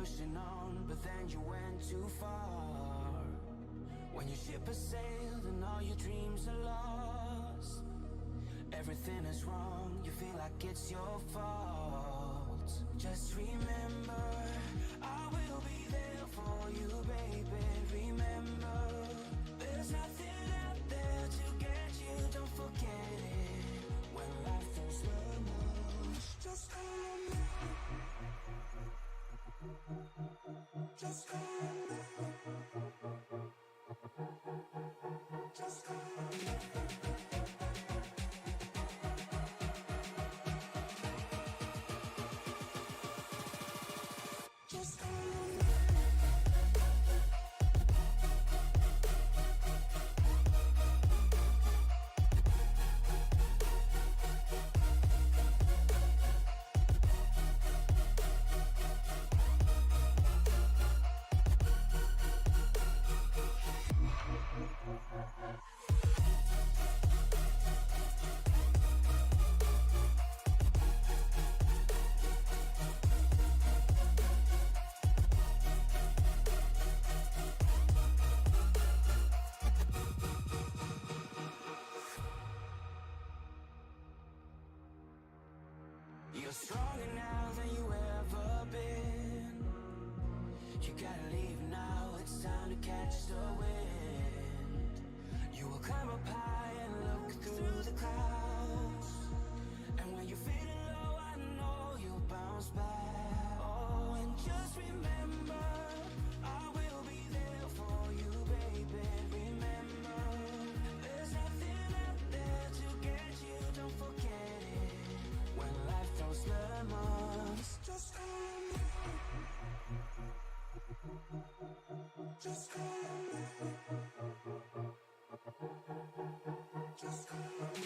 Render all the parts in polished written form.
pushing on, but then you went too far. When your ship has sailed and all your dreams are lost, everything is wrong, you feel like it's your fault. Just remember, I will be there for you, baby. Remember, there's nothing out there to get you, don't forget it. When life throws lemons, just call me. Just call me. Just call me. Just call me. You're stronger now than you ever been. You gotta leave now, it's time to catch the wind. You will climb up high and look through the clouds, and when you're feeling low, I know you'll bounce back. Oh, and just remember, I will be there for you, baby. Remember, there's nothing out there to get you, don't forget it. When life throws lemons, just call me. Just call me. Just call me. Just call me.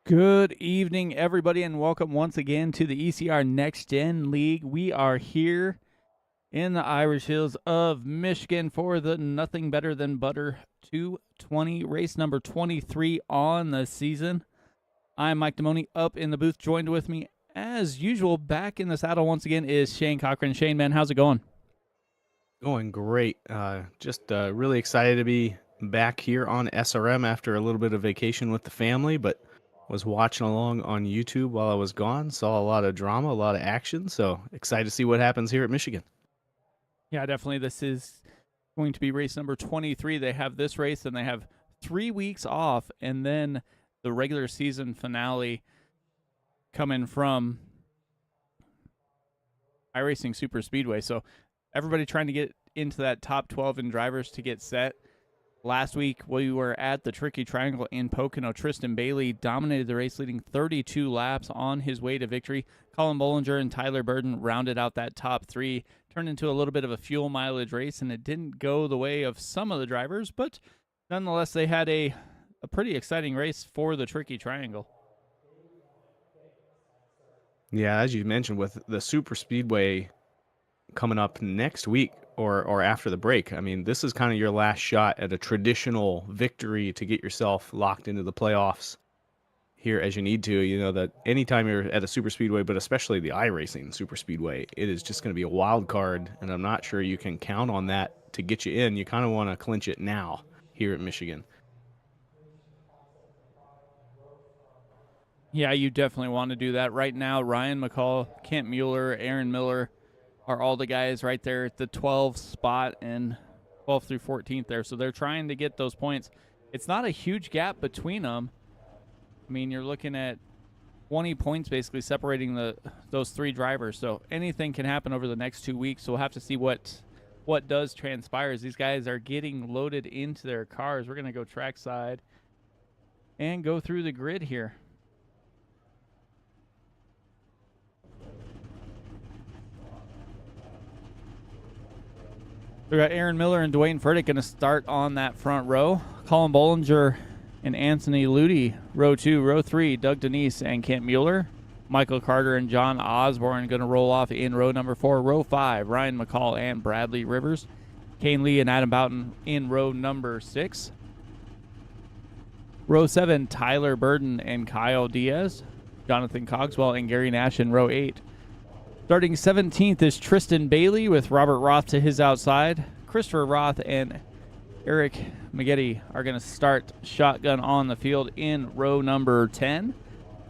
Good evening, everybody, and welcome once again to the ECR NextGen League. We are here in the Irish Hills of Michigan for the Nothing Better Than Butter 220, race number 23 on the season. I'm Mike Damoni up in the booth. Joined with me, as usual, back in the saddle once again is Shane Cochran. Shane, man, how's it going? Going great. Just really excited to be back here on SRM after a little bit of vacation with the family, but was watching along on YouTube while I was gone. Saw a lot of drama, a lot of action, so excited to see what happens here at Michigan. Yeah, definitely. This is going to be race number 23. They have this race, and they have 3 weeks off, and then the regular season finale coming from iRacing Super Speedway. So everybody trying to get into that top 12 in drivers to get set. Last week, we were at the Tricky Triangle in Pocono. Tristan Bailey dominated the race, leading 32 laps on his way to victory. Colin Bollinger and Tyler Burden rounded out that top 3. Turned into a little bit of a fuel mileage race, and it didn't go the way of some of the drivers, but nonetheless, they had a pretty exciting race for the Tricky Triangle. Yeah, as you mentioned, with the Super Speedway coming up next week or after the break, I mean, this is kind of your last shot at a traditional victory to get yourself locked into the playoffs here as you need to. You know that anytime you're at a Super Speedway, but especially the iRacing Super Speedway, it is just going to be a wild card, and I'm not sure you can count on that to get you in. You kind of want to clinch it now here at Michigan. Yeah, you definitely want to do that. Right now, Ryan McCall, Kent Mueller, Aaron Miller are all the guys right there at the 12th spot and 12th through 14th there. So they're trying to get those points. It's not a huge gap between them. I mean, you're looking at 20 points basically separating those 3 drivers. So anything can happen over the next 2 weeks. So we'll have to see what does transpire as these guys are getting loaded into their cars. We're going to go trackside and go through the grid here. We got Aaron Miller and Dwayne Furtick going to start on that front row. Colin Bollinger and Anthony Ludi, row 2. Row 3, Doug Denise and Kent Mueller. Michael Carter and John Osborne going to roll off in row number 4. Row 5, Ryan McCall and Bradley Rivers. Kane Lee and Adam Boughton in row number 6. Row 7, Tyler Burden and Kyle Diaz. Jonathan Cogswell and Gary Nash in row 8. Starting 17th is Tristan Bailey with Robert Roth to his outside. Christopher Roth and Eric Maggette are going to start shotgun on the field in row number 10.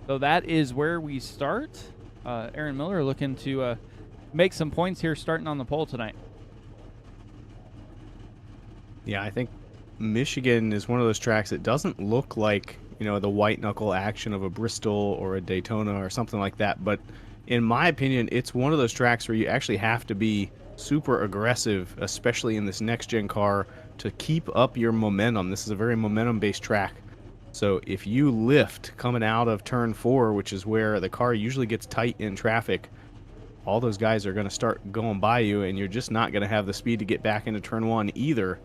So that is where we start. Aaron Miller looking to make some points here starting on the pole tonight. Yeah, I think Michigan is one of those tracks that doesn't look like, you know, the white knuckle action of a Bristol or a Daytona or something like that, but in my opinion, it's one of those tracks where you actually have to be super aggressive, especially in this next-gen car, to keep up your momentum. This is a very momentum-based track. So if you lift coming out of turn 4, which is where the car usually gets tight in traffic, all those guys are going to start going by you, and you're just not going to have the speed to get back into turn 1 either.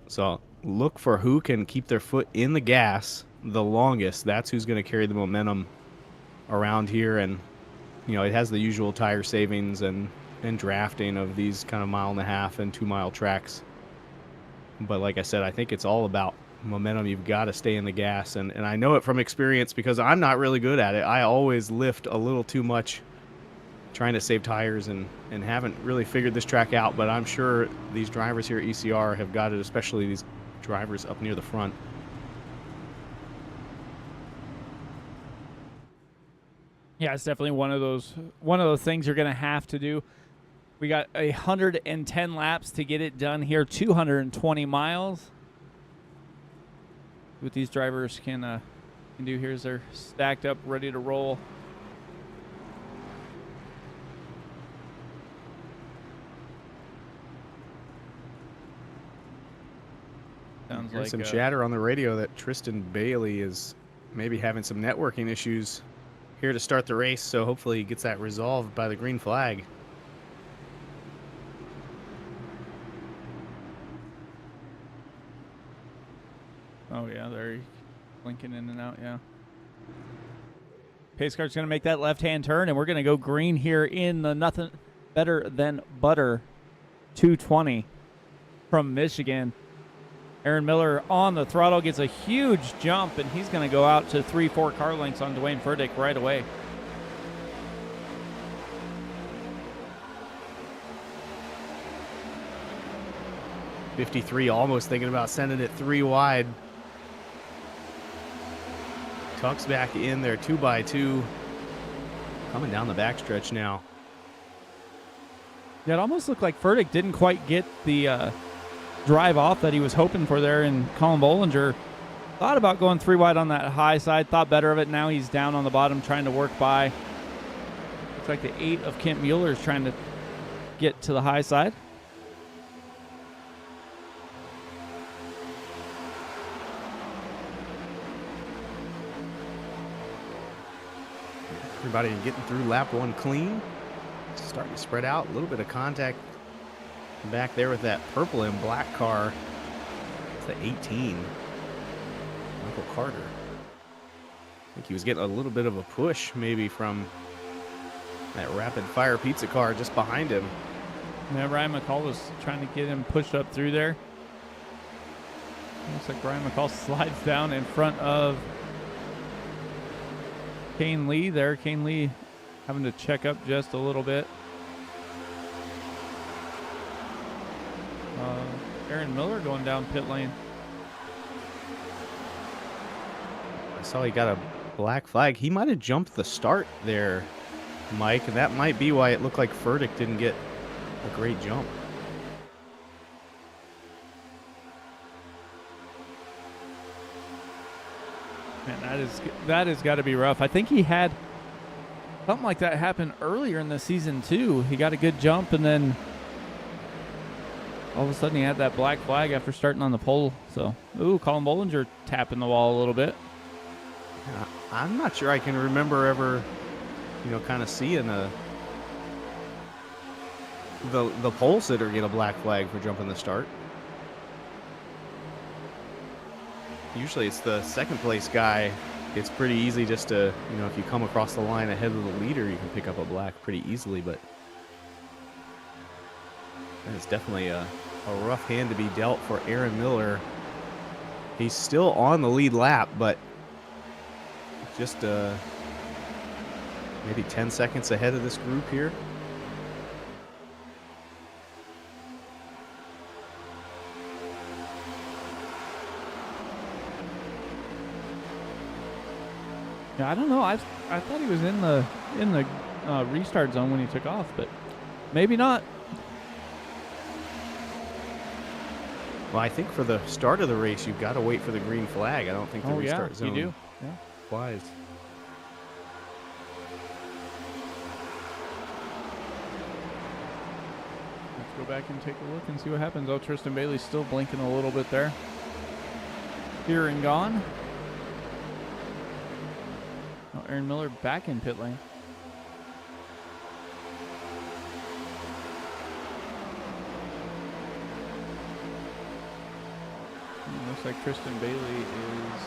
So look for who can keep their foot in the gas the longest. That's who's going to carry the momentum around here. And you know, it has the usual tire savings and drafting of these kind of 1.5 and 2 mile tracks. But like I said, I think it's all about momentum. You've got to stay in the gas. And I know it from experience because I'm not really good at it. I always lift a little too much trying to save tires and haven't really figured this track out. But I'm sure these drivers here at ECR have got it, especially these drivers up near the front. Yeah, it's definitely one of those things you're going to have to do. We got 110 laps to get it done here, 220 miles. What these drivers can do here is they're stacked up, ready to roll. Sounds There's like some chatter on the radio that Tristan Bailey is maybe having some networking issues here to start the race, so hopefully he gets that resolved by the green flag. Oh yeah, they're blinking in and out, yeah. Pace car's going to make that left-hand turn, and we're going to go green here in the Nothing Better Than Butter 220 from Michigan. Aaron Miller on the throttle gets a huge jump, and he's going to go out to 3-4 car lengths on Dwayne Furtick right away. .53, almost thinking about sending it 3 wide. Tucks back in there, 2x2. Coming down the backstretch now. Yeah, it almost looked like Furtick didn't quite get the drive off that he was hoping for there, and Colin Bollinger thought about going 3 wide on that high side, thought better of it. Now he's down on the bottom trying to work by Looks like the 8 of Kent Mueller is trying to get to the high side. Everybody getting through lap 1 clean. Starting to spread out. A little bit of contact back there with that purple and black car. It's the 18. Michael Carter. I think he was getting a little bit of a push maybe from that rapid fire pizza car just behind him. Yeah, Ryan McCall was trying to get him pushed up through there. Looks like Ryan McCall slides down in front of Kane Lee there. Kane Lee having to check up just a little bit. Aaron Miller going down pit lane. I saw he got a black flag. He might have jumped the start there, Mike, and that might be why it looked like Furtick didn't get a great jump. Man, that has got to be rough. I think he had something like that happen earlier in the season too. He got a good jump and then all of a sudden he had that black flag after starting on the pole. So, ooh, Colin Bollinger tapping the wall a little bit. Yeah, I'm not sure I can remember ever, kind of seeing the pole sitter get a black flag for jumping the start. Usually it's the second place guy. It's pretty easy just to, if you come across the line ahead of the leader, you can pick up a black pretty easily, but it's definitely a rough hand to be dealt for Aaron Miller. He's still on the lead lap, but just maybe 10 seconds ahead of this group here. Yeah, I don't know. I thought he was in the restart zone when he took off, but maybe not. Well, I think for the start of the race, you've got to wait for the green flag. I don't think the restart zone you do. Yeah. applies. Let's go back and take a look and see what happens. Oh, Tristan Bailey's still blinking a little bit there. Here and gone. Oh, Aaron Miller back in pit lane. Looks like Tristan Bailey is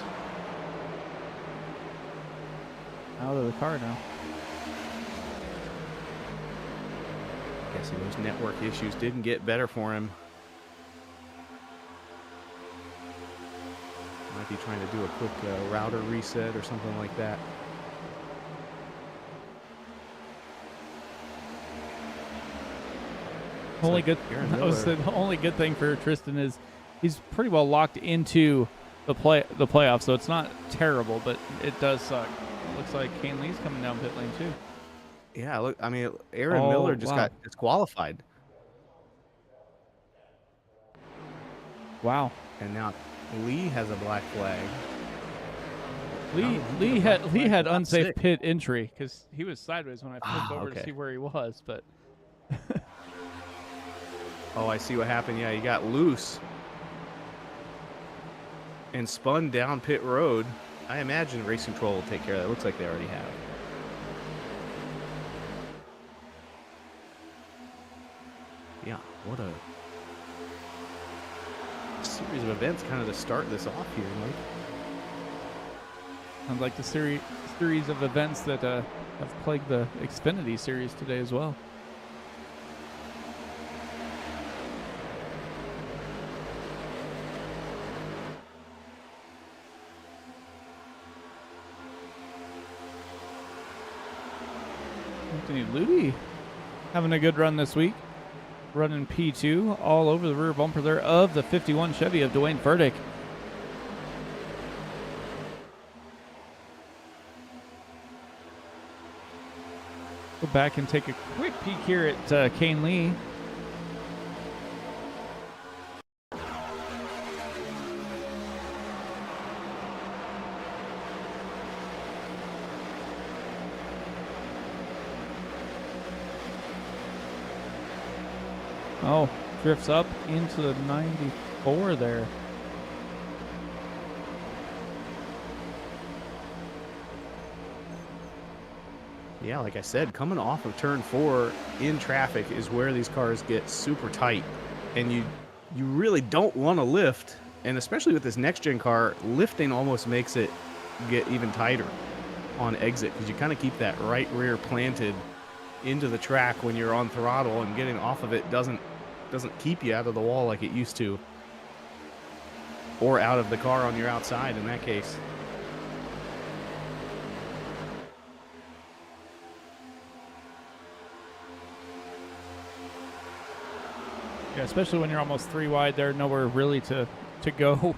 out of the car now. Guessing those network issues didn't get better for him. Might be trying to do a quick router reset or something like that. Only good. That was the only good thing for Tristan is he's pretty well locked into the playoffs, so it's not terrible, but it does suck. It looks like Kane Lee's coming down pit lane too. Yeah, look, I mean, Aaron Miller just got disqualified. Wow. And now Lee has a black flag. Lee had unsafe pit entry because he was sideways when I flipped over to see where he was, but. Oh, I see what happened. Yeah, he got loose and spun down pit road. I imagine Race Control will take care of that. It looks like they already have. Yeah, what a series of events kind of to start this off here, Mike. Sounds like the series of events that have plagued the Xfinity series today as well. Anthony Ludy having a good run this week. Running P2 all over the rear bumper there of the 51 Chevy of Dwayne Furtick. Go back and take a quick peek here at Kane Lee. Oh, drifts up into the 94 there. Yeah, like I said, coming off of turn 4 in traffic is where these cars get super tight, and you really don't want to lift, and especially with this next-gen car, lifting almost makes it get even tighter on exit because you kind of keep that right rear planted into the track when you're on throttle, and getting off of it doesn't keep you out of the wall like it used to, or out of the car on your outside in that case. Yeah, especially when you're almost 3 wide there, nowhere really to go.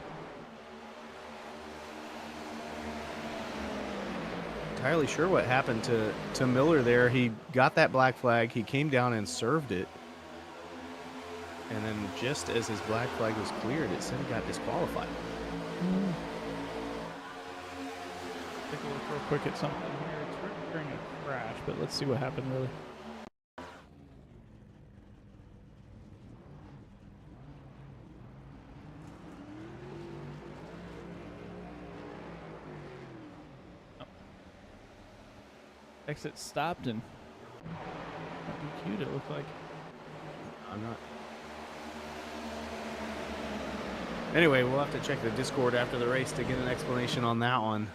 Entirely sure what happened to Miller there. He got that black flag, he came down and served it, and then just as his black flag was cleared, it said he got disqualified. Take a look real quick at something here. It's registering a crash, but let's see what happened really. Exit stopped and DQ'd, it looked like. I'm not. Anyway, we'll have to check the Discord after the race to get an explanation on that one.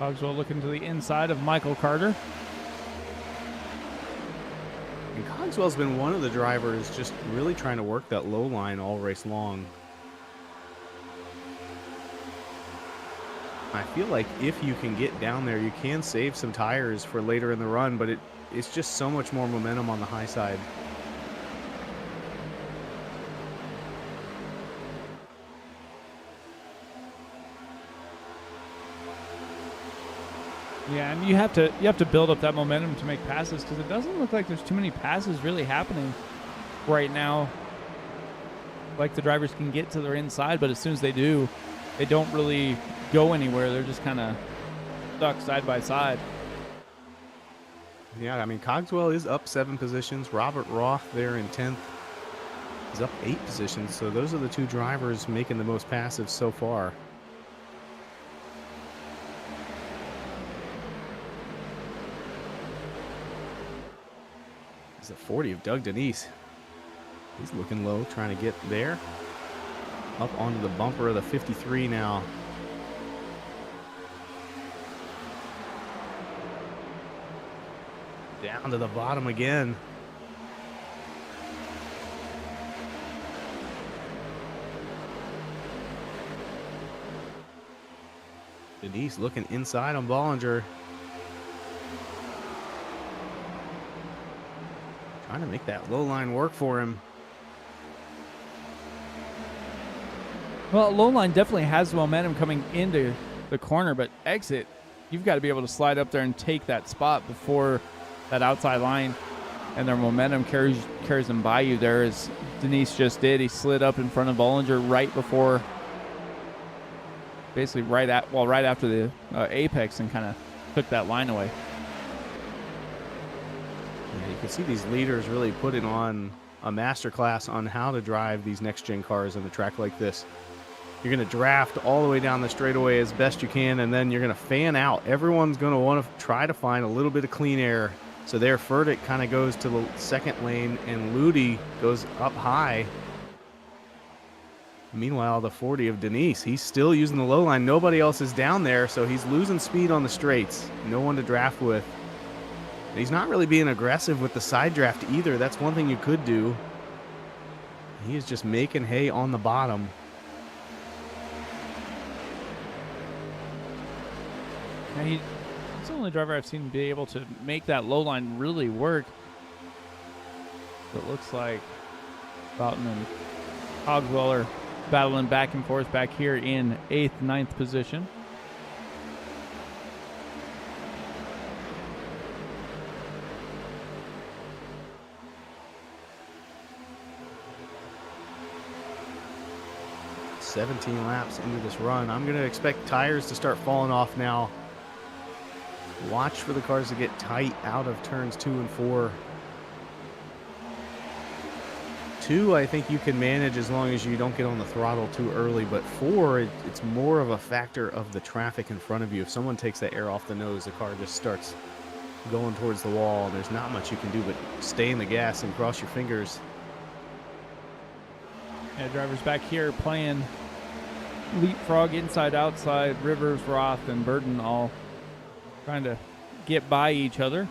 Cogswell looking to the inside of Michael Carter. And Cogswell's been one of the drivers just really trying to work that low line all race long. I feel like if you can get down there, you can save some tires for later in the run, but it's just so much more momentum on the high side. Yeah, and you have to build up that momentum to make passes, because it doesn't look like there's too many passes really happening right now. Like the drivers can get to their inside, but as soon as they do, they don't really go anywhere. They're just kind of stuck side by side. Yeah, I mean, Cogswell is up 7 positions. Robert Roth there in 10th is up 8 positions. So those are the 2 drivers making the most passes so far. It's the 40 of Doug Denise. He's looking low, trying to get there. Up onto the bumper of the 53 now. Down to the bottom again. Denise looking inside on Bollinger. Trying to make that low line work for him. Well, low line definitely has the momentum coming into the corner, but exit, you've got to be able to slide up there and take that spot before that outside line, and their momentum carries them by you there, as Denise just did. He slid up in front of Bollinger right before, basically right after the apex, and kind of took that line away. Yeah, you can see these leaders really putting on a masterclass on how to drive these next-gen cars on a track like this. You're going to draft all the way down the straightaway as best you can, and then you're going to fan out. Everyone's going to want to try to find a little bit of clean air. So there, Furtick kind of goes to the second lane, and Ludi goes up high. Meanwhile, the 40 of Denise, he's still using the low line. Nobody else is down there, so he's losing speed on the straights. No one to draft with. And he's not really being aggressive with the side draft either. That's one thing you could do. He is just making hay on the bottom. And he's the only driver I've seen be able to make that low line really work. It looks like Boughton and Cogswell are battling back and forth back here in 8th, 9th position. 17 laps into this run. I'm going to expect tires to start falling off now. Watch for the cars to get tight out of turns 2 and 4. 2, I think you can manage as long as you don't get on the throttle too early, but 4, it's more of a factor of the traffic in front of you. If someone takes that air off the nose, the car just starts going towards the wall. There's not much you can do but stay in the gas and cross your fingers. Yeah, drivers back here playing leapfrog inside outside. Rivers, Roth, and Burden all trying to get by each other.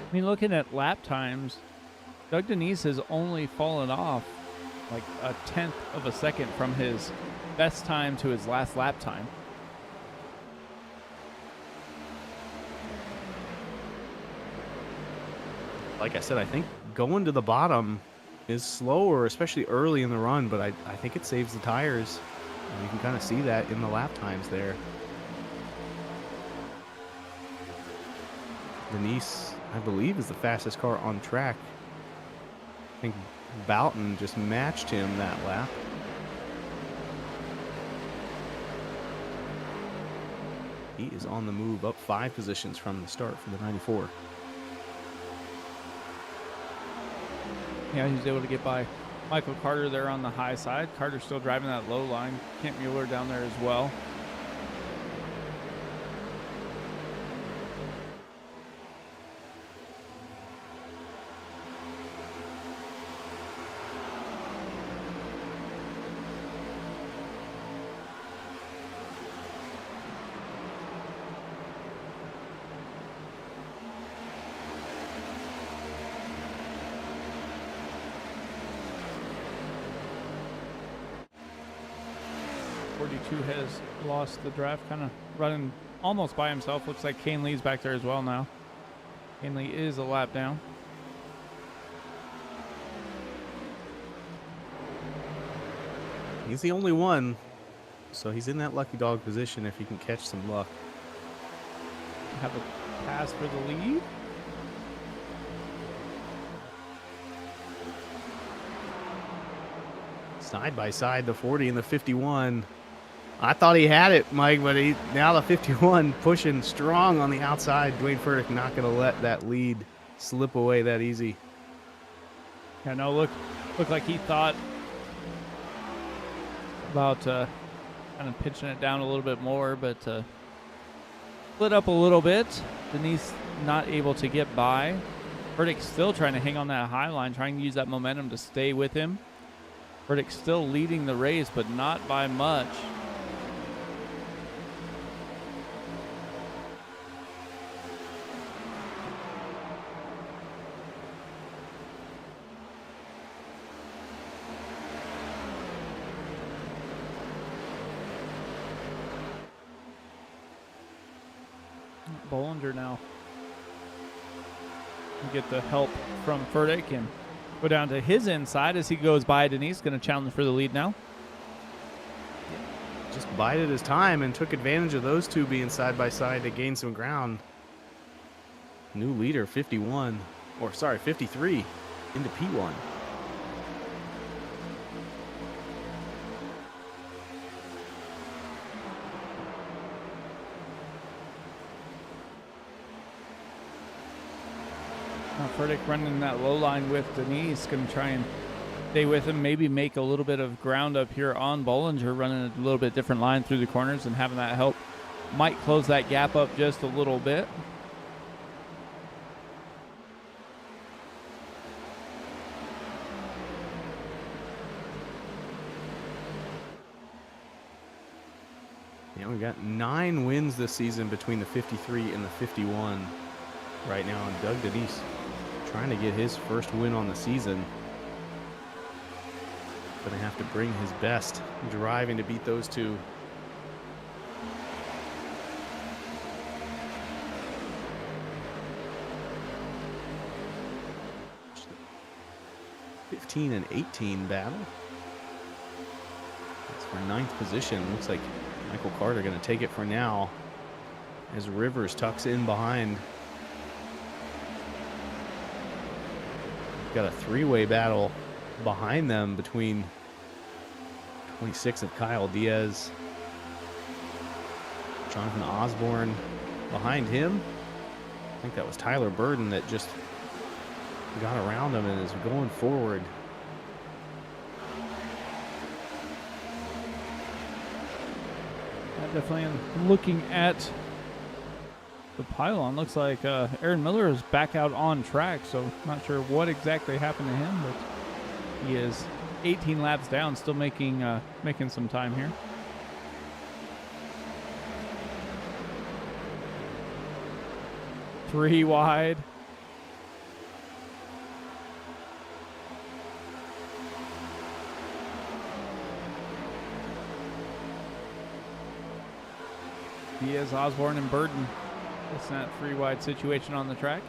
I mean, looking at lap times, Doug Denise has only fallen off like a 1/10 of a second from his best time to his last lap time. Like I said, I think going to the bottom is slower, especially early in the run, but I think it saves the tires. And you can kind of see that in the lap times there. Denise, I believe, is the fastest car on track. I think Boughton just matched him that lap. He is on the move, up 5 positions from the start for the 94. Yeah, he's able to get by Michael Carter there on the high side. Carter's still driving that low line. Kent Mueller down there as well. Has lost the draft, kind of running almost by himself. Looks like Kane Lee's back there as well now. Kane Lee is a lap down. He's the only one, so he's in that lucky dog position if he can catch some luck. Have a pass for the lead. Side by side, the 40 and the 51. I thought he had it, Mike, but now the 51 pushing strong on the outside. Dwayne Furtick not going to let that lead slip away that easy. Yeah, no, looked like he thought about kind of pitching it down a little bit more, but split up a little bit. Denise not able to get by. Furtick still trying to hang on that high line, trying to use that momentum to stay with him. Furtick still leading the race, but not by much. Bollinger now get the help from Furtick and go down to his inside as he goes by Denise. Going to challenge for the lead now. Just bided his time and took advantage of those two being side by side to gain some ground. New leader, 53 into P1. Furtick running that low line with Denise, going to try and stay with him, maybe make a little bit of ground up here on Bollinger, running a little bit different line through the corners and having that help might close that gap up just a little bit. Yeah, we've got 9 wins this season between the 53 and the 51 right now, and Doug Denise trying to get his first win on the season. Gonna have to bring his best driving to beat those two. 15 and 18 battle. That's for 9th position. Looks like Michael Carter going to take it for now as Rivers tucks in behind. Got a 3-way battle behind them between 26 of Kyle Diaz, Jonathan Osborne behind him. I think that was Tyler Burden that just got around him and is going forward. I definitely am looking at the pylon. Looks like Aaron Miller is back out on track, so not sure what exactly happened to him, but he is 18 laps down, still making some time here. Three wide. Diaz, Osborne, and Burden. It's that 3-wide situation on the track.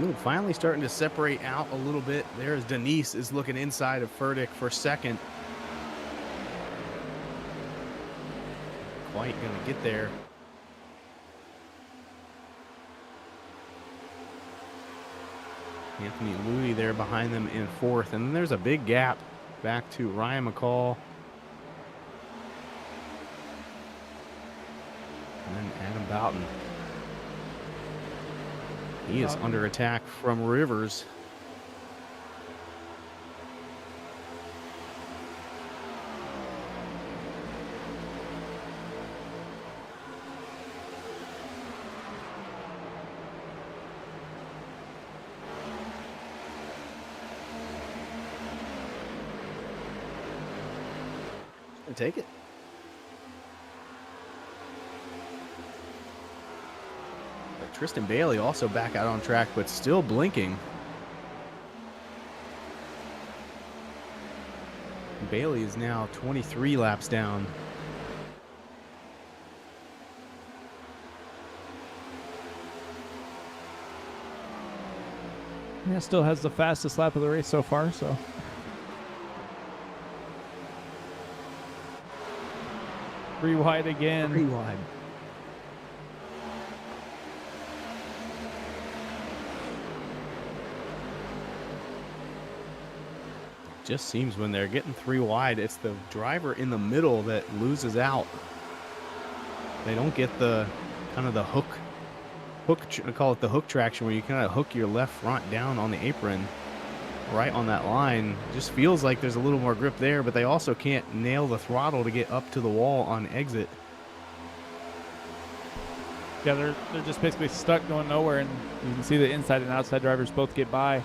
Ooh, finally starting to separate out a little bit. There's Denise is looking inside of Furtick for second. Quite going to get there. Anthony Louie there behind them in 4th. And then there's a big gap back to Ryan McCall. And then Adam Boughton. He is under attack from Rivers. Take it. Tristan Bailey also back out on track, but still blinking. Bailey is now 23 laps down. Yeah, still has the fastest lap of the race so far, so. Three wide again. 3 wide. Just seems when they're getting 3 wide, it's the driver in the middle that loses out. They don't get the kind of the hook, I call it the hook traction, where you kind of hook your left front down on the apron right on that line. It just feels like there's a little more grip there, but they also can't nail the throttle to get up to the wall on exit. Yeah, they're just basically stuck going nowhere, and you can see the inside and outside drivers both get by.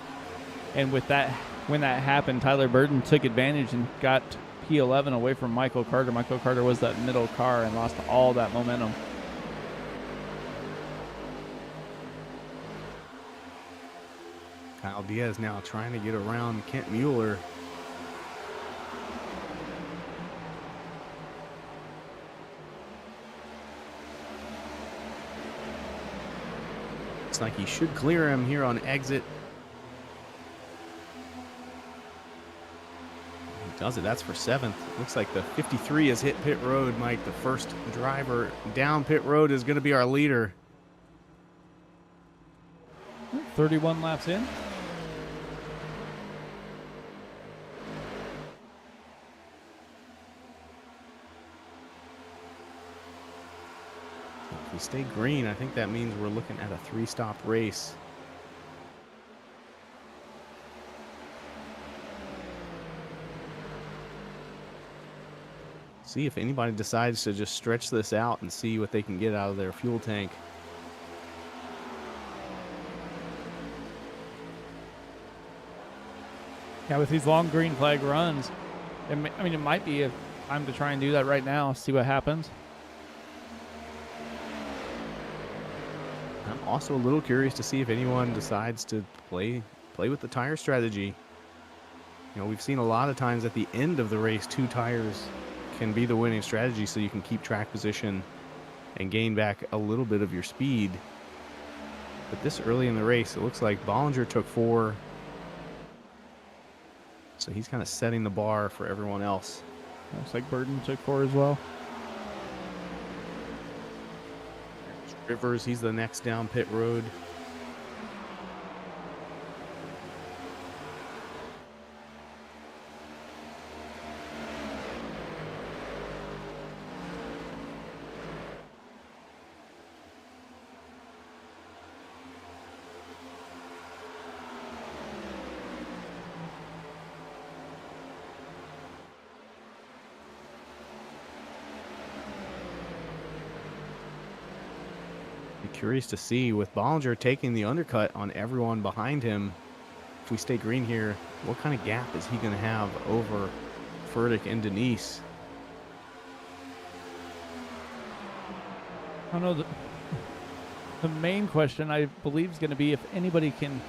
And with that, when that happened, Tyler Burden took advantage and got P11 away from Michael Carter. Michael Carter was that middle car and lost all that momentum. Kyle Diaz now trying to get around Kent Mueller. Looks like he should clear him here on exit. He does it. That's for 7th. Looks like the 53 has hit pit road, Mike. The first driver down pit road is going to be our leader. 31 laps in. If we stay green, I think that means we're looking at a 3-stop race. See if anybody decides to just stretch this out and see what they can get out of their fuel tank. Yeah, with these long green flag runs, it might be a time to try and do that right now, see what happens. I'm also a little curious to see if anyone decides to play with the tire strategy. You know, we've seen a lot of times at the end of the race, 2 tires can be the winning strategy so you can keep track position and gain back a little bit of your speed. But this early in the race, it looks like Bollinger took 4. So he's kind of setting the bar for everyone else. Looks like Burton took 4 as well. Rivers, he's the next down pit road. Curious to see, with Bollinger taking the undercut on everyone behind him, if we stay green here, what kind of gap is he going to have over Furtick and Denise? I don't know. The main question, I believe, is going to be if anybody can,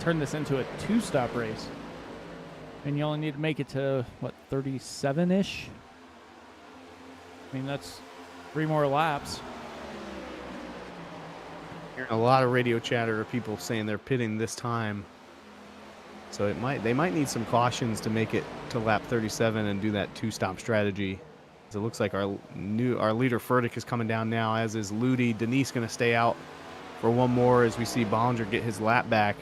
turn this into a 2-stop race. And you only need to make it to, 37-ish? I mean, that's 3 more laps. A lot of radio chatter of people saying they're pitting this time, so they might need some cautions to make it to lap 37 and do that 2-stop strategy. So it looks like our leader Furtick is coming down now, as is Ludi. Denise going to stay out for one more as we see Bollinger get his lap back.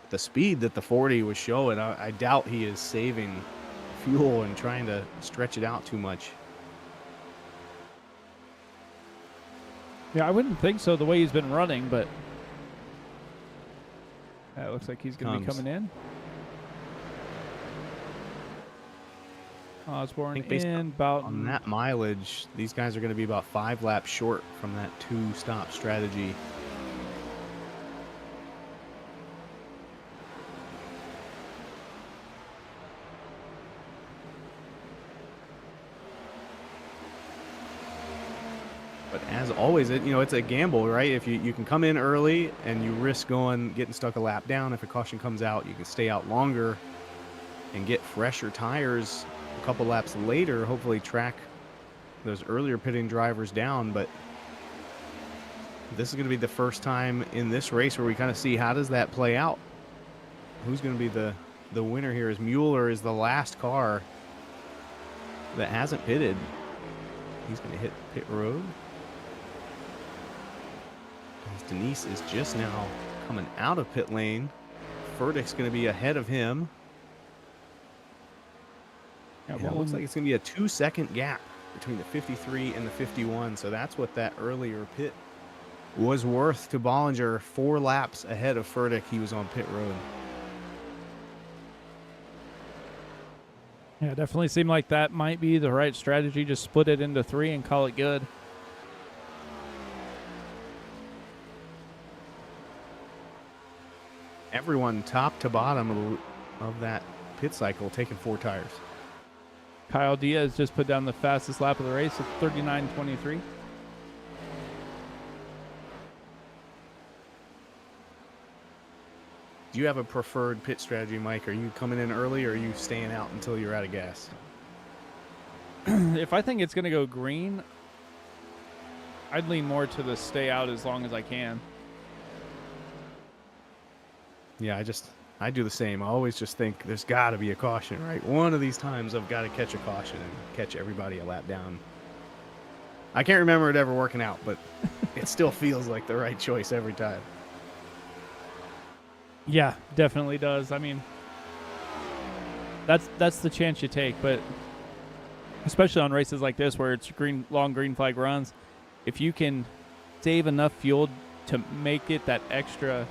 The speed that the 40 was showing, I doubt he is saving fuel and trying to stretch it out too much. Yeah, I wouldn't think so the way he's been running, but it looks like he's going to be coming in. Osborne in about on that mileage, these guys are going to be about 5 laps short from that 2-stop strategy. But as always, it's a gamble, right? If you can come in early and you risk getting stuck a lap down. If a caution comes out, you can stay out longer and get fresher tires a couple laps later, hopefully track those earlier pitting drivers down. But this is going to be the first time in this race where we kind of see how does that play out. Who's going to be the winner here? As Mueller is the last car that hasn't pitted. He's going to hit pit road. Denise is just now coming out of pit lane. Furtick's going to be ahead of him. Yeah, it looks like it's going to be a 2-second gap between the 53 and the 51. So that's what that earlier pit was worth to Bollinger. 4 laps ahead of Furtick. He was on pit road. Yeah, definitely seemed like that might be the right strategy. Just split it into 3 and call it good. Everyone top to bottom of that pit cycle taking 4 tires. Kyle Diaz just put down the fastest lap of the race at 39.23. Do you have a preferred pit strategy, Mike? Are you coming in early or are you staying out until you're out of gas? If I think it's going to go green, I'd lean more to the stay out as long as I can. Yeah, I do the same. I always just think there's got to be a caution, right? One of these times I've got to catch a caution and catch everybody a lap down. I can't remember it ever working out, but it still feels like the right choice every time. Yeah, definitely does. I mean, that's the chance you take, but especially on races like this where it's long green flag runs, if you can save enough fuel to make it that extra,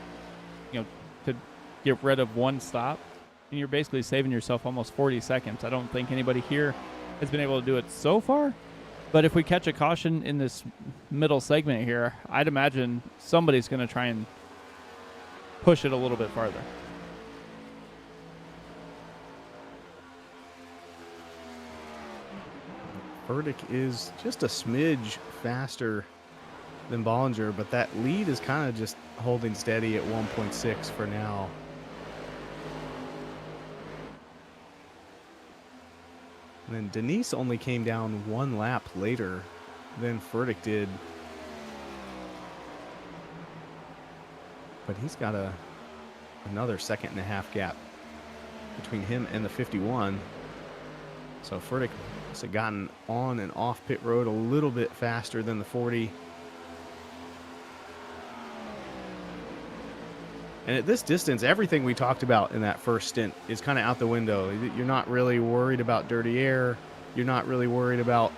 to get rid of one stop, and you're basically saving yourself almost 40 seconds. I don't think anybody here has been able to do it so far, but if we catch a caution in this middle segment here, I'd imagine somebody's going to try and push it a little bit farther. Burdick is just a smidge faster than Bollinger, but that lead is kind of just holding steady at 1.6 for now. And then Denise only came down one lap later than Furtick did. But he's got another 1.5-second gap between him and the 51. So Furtick has gotten on and off pit road a little bit faster than the 40. And at this distance, everything we talked about in that first stint is kind of out the window. You're not really worried about dirty air. You're not really worried about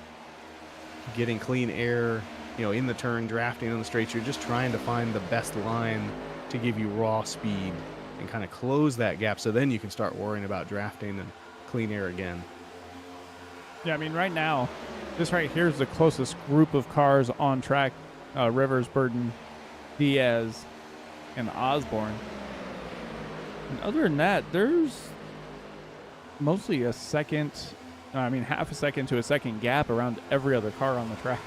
getting clean air, in the turn, drafting on the straights. You're just trying to find the best line to give you raw speed and kind of close that gap, so then you can start worrying about drafting and clean air again. Yeah, I mean, right now, this right here is the closest group of cars on track. Rivers, Burton, Diaz, and Osborne. And other than that, there's mostly half a second to a second gap around every other car on the track.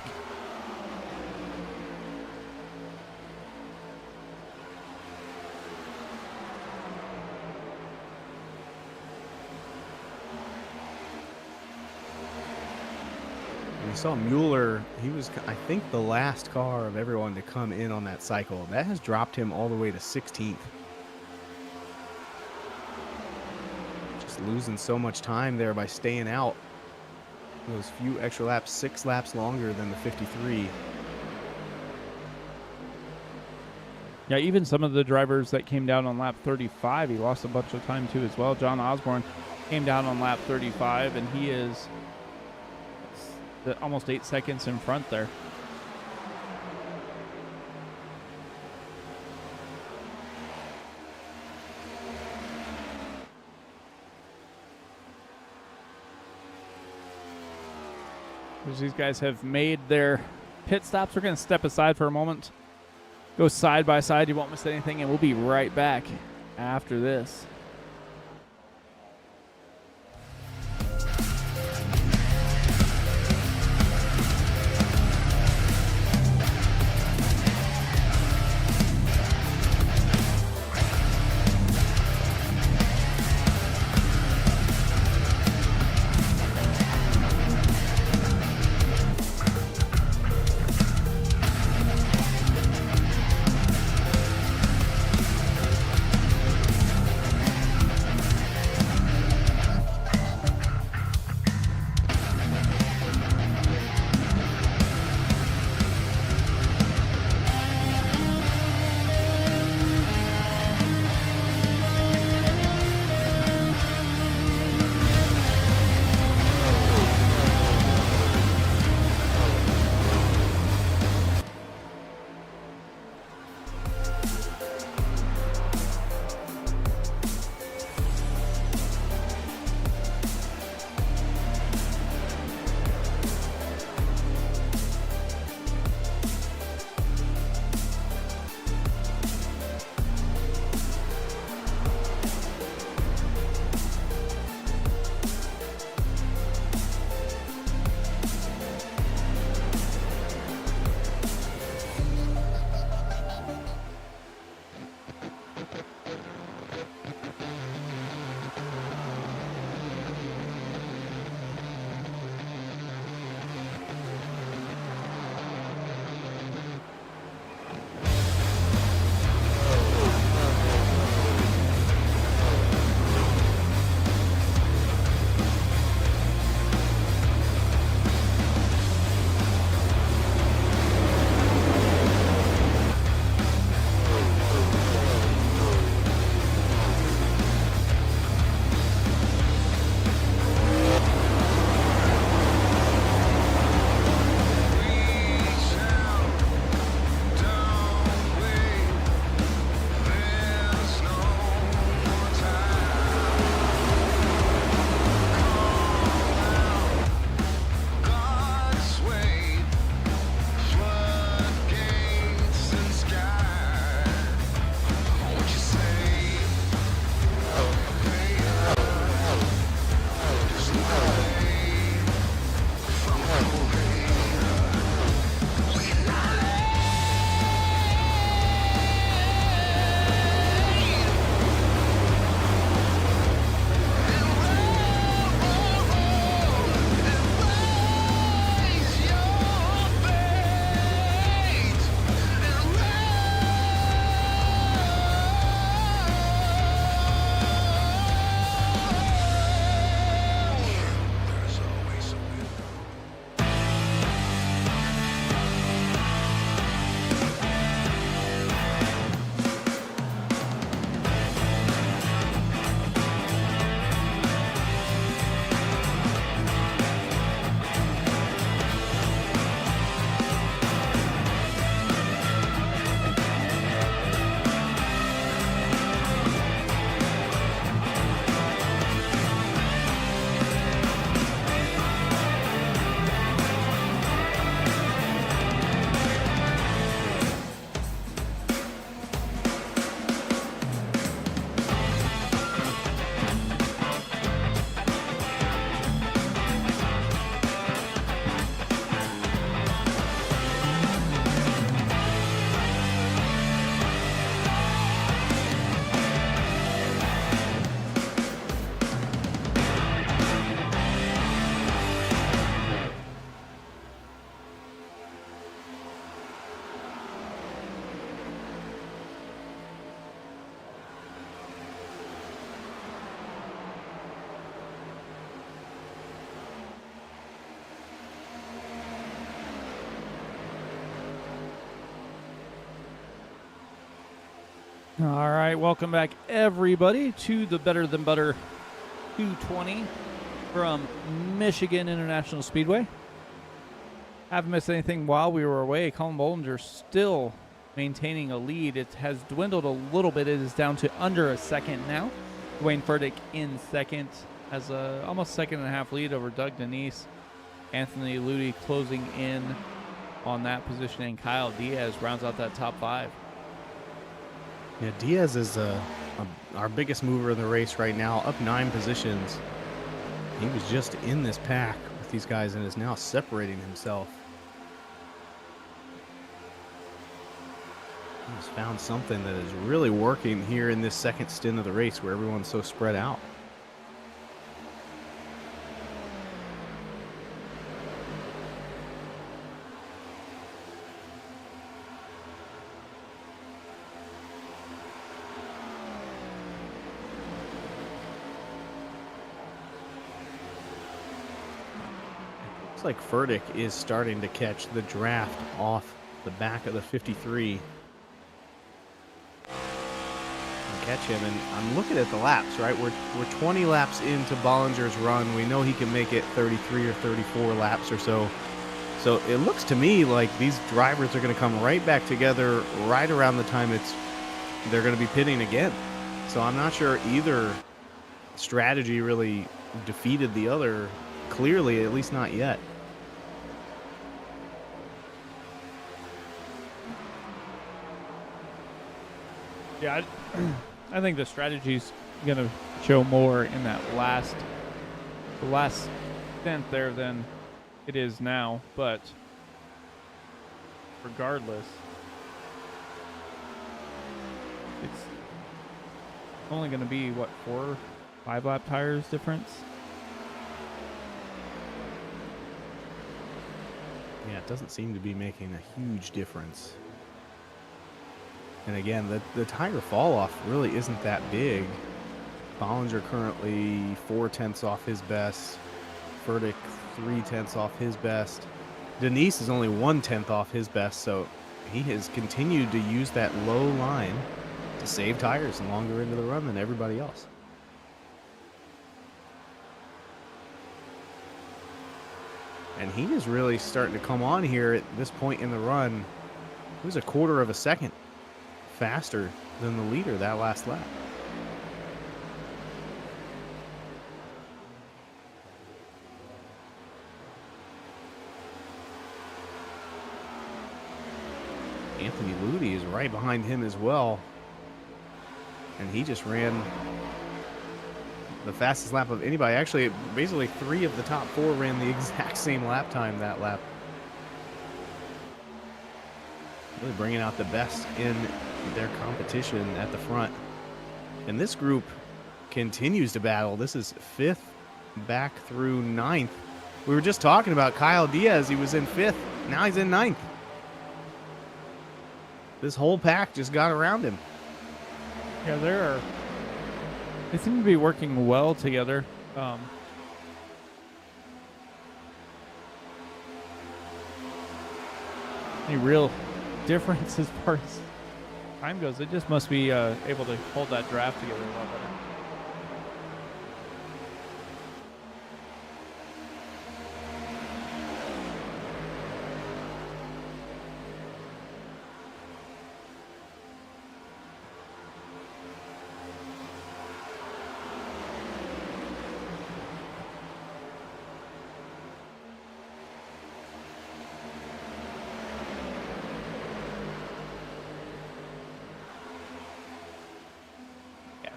We saw Mueller, he was, I think, the last car of everyone to come in on that cycle. That has dropped him all the way to 16th. Just losing so much time there by staying out those few extra laps, 6 laps longer than the 53. Yeah, even some of the drivers that came down on lap 35, he lost a bunch of time too as well. John Osborne came down on lap 35, and he is almost 8 seconds in front there. As these guys have made their pit stops, we're going to step aside for a moment, go side by side. You won't miss anything, and we'll be right back after this. All right, welcome back, everybody, to the Better Than Butter 220 from Michigan International Speedway. Haven't missed anything while we were away. Colin Bollinger still maintaining a lead. It has dwindled a little bit. It is down to under a second now. Dwayne Furtick in second has a almost second and a half lead over Doug Denise. Anthony Ludi closing in on that position, and Kyle Diaz rounds out that top five. Yeah, Diaz is our biggest mover in the race right now, up 9 positions. He was just in this pack with these guys and is now separating himself. He's found something that is really working here in this second stint of the race where everyone's so spread out. Like Furtick is starting to catch the draft off the back of the 53 and catch him. And I'm looking at the laps, right? We're 20 laps into Bollinger's run. We know he can make it 33 or 34 laps or so. So it looks to me like these drivers are going to come right back together right around the time they're going to be pitting again. So I'm not sure either strategy really defeated the other clearly, at least not yet. Yeah, I think the strategy's going to show more in that last stint there than it is now. But regardless, it's only going to be, what, 4, 5 lap tires difference? Yeah, it doesn't seem to be making a huge difference. And again, the tire fall off really isn't that big. Bollinger currently 4/10 off his best. Furtick 3/10 off his best. Denise is only 1/10 off his best, so he has continued to use that low line to save tires and longer into the run than everybody else. And he is really starting to come on here at this point in the run. He was a quarter of a second faster than the leader that last lap. Anthony Ludi is right behind him as well. And he just ran the fastest lap of anybody. Actually, basically 3 of the top 4 ran the exact same lap time that lap. Really bringing out the best in their competition at the front. And this group continues to battle. This is 5th back through 9th. We were just talking about Kyle Diaz. He was in 5th. Now he's in 9th. This whole pack just got around him. Yeah, they seem to be working well together. Any real difference as far as time goes? It just must be able to hold that draft together a lot better.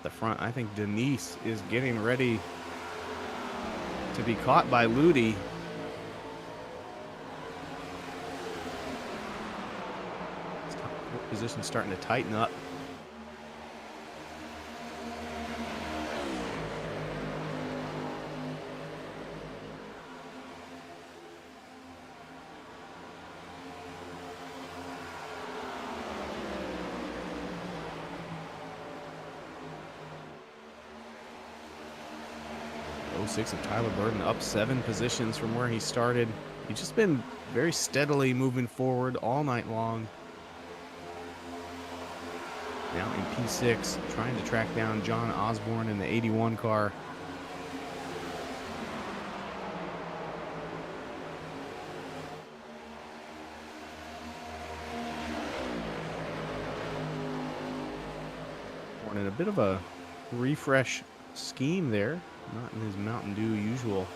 The front, I think Denise is getting ready to be caught by Ludi. Position starting to tighten up. Six of Tyler Burton up 7 positions from where he started. He's just been very steadily moving forward all night long. Now in P6, trying to track down John Osborne in the 81 car. In a bit of a refresh scheme there, not in his Mountain Dew usual.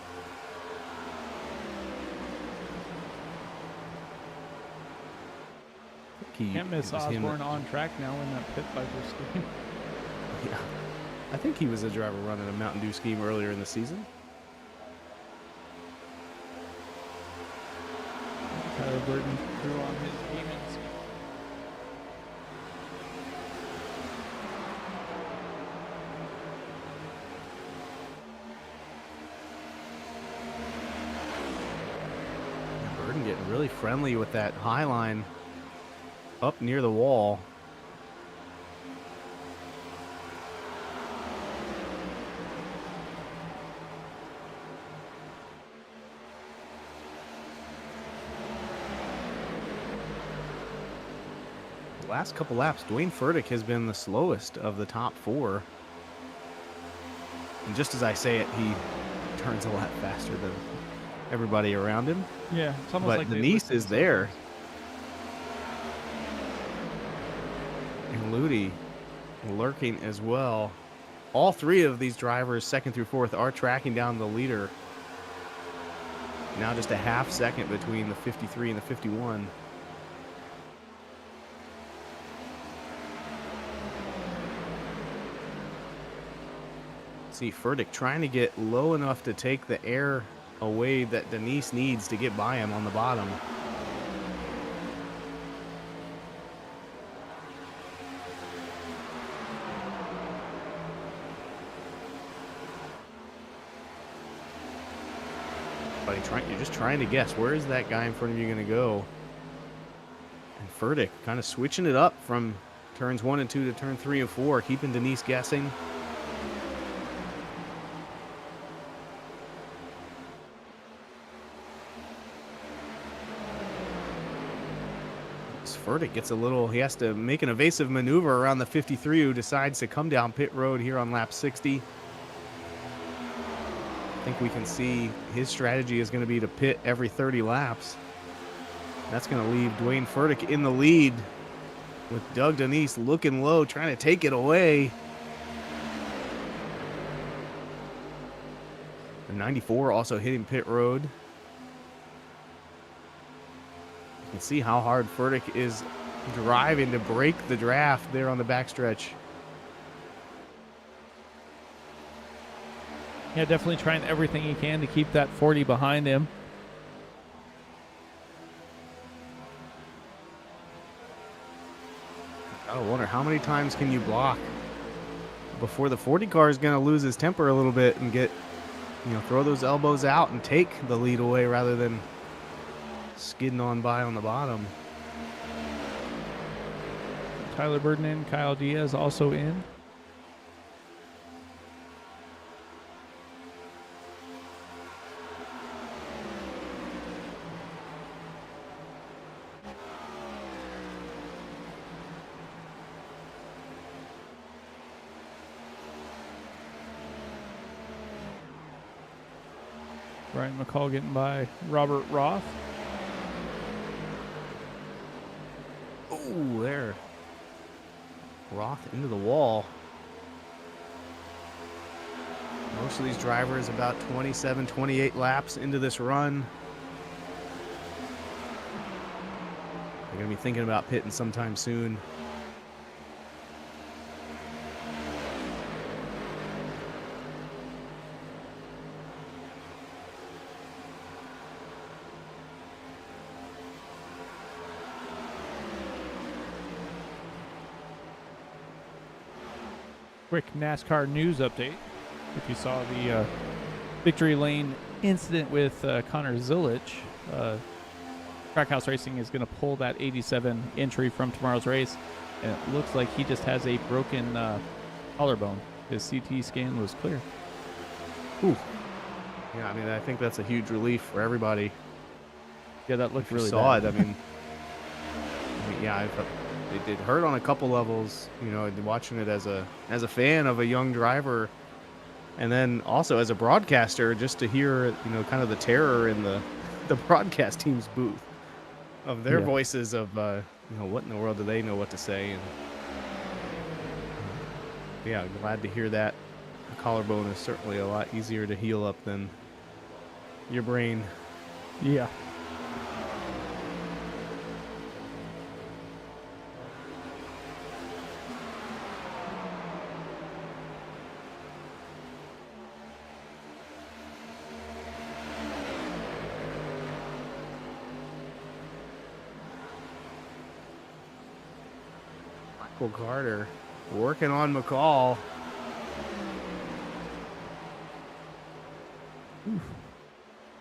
Can't miss Osborne on track now in that pit viper scheme. Yeah, I think he was a driver running a Mountain Dew scheme earlier in the season. Tyler Burton threw on his demons. Burton getting really friendly with that high line up near the wall. The last couple laps, Dwayne Furtick has been the slowest of the top four. And just as I say it, he turns a lot faster than everybody around him. Yeah, it's almost like Denise is there. And Ludi lurking as well. All three of these drivers, second through fourth, are tracking down the leader. Now just a half second between the 53 and the 51. See Furtick trying to get low enough to take the air away that Denise needs to get by him on the bottom. But you're just trying to guess, where is that guy in front of you going to go? And Furtick kind of switching it up from turns 1 and 2 to turn 3 and 4, keeping Denise guessing. Furtick gets a little, he has to make an evasive maneuver around the 53 who decides to come down pit road here on lap 60. I think we can see his strategy is going to be to pit every 30 laps. That's going to leave Dwayne Furtick in the lead with Doug Denise looking low, trying to take it away. The 94 also hitting pit road. You can see how hard Furtick is driving to break the draft there on the backstretch. Yeah, definitely trying everything he can to keep that 40 behind him. I wonder how many times can you block before the 40 car is going to lose his temper a little bit and get, throw those elbows out and take the lead away rather than skidding on by on the bottom. Tyler Burton in, Kyle Diaz also in. Brian McCall getting by Robert Roth. Oh, there. Roth into the wall. Most of these drivers about 27, 28 laps into this run. They're going to be thinking about pitting sometime soon. Quick NASCAR news update. If you saw the victory lane incident with Connor Zilic, Trackhouse Racing is going to pull that 87 entry from tomorrow's race. And it looks like he just has a broken collarbone. His CT scan was clear. Ooh. Yeah, I mean, I think that's a huge relief for everybody. Yeah, that looked really saw bad. it. I mean, yeah, it did hurt on a couple levels. You know, watching it as a fan of a young driver, and then also as a broadcaster, just to hear, you know, kind of the terror in the broadcast team's booth of their Yeah. voices of you know, what in the world do they know what to say? And yeah, glad to hear that. The collarbone is certainly a lot easier to heal up than your brain. Yeah. Michael Carter working on McCall.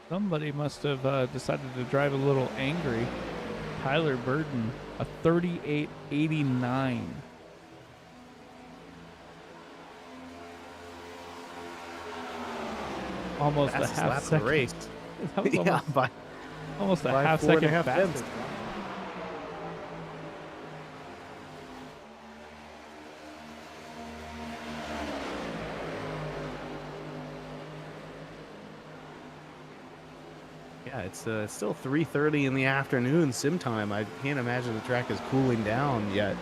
Somebody must have decided to drive a little angry. Tyler Burton, a 38.89. Almost a Fastest half lap of the second. race. That was Yeah, almost a by half 4.5 second tenths. faster. Yeah, it's still 3:30 in the afternoon sim time. I can't imagine the track is cooling down yet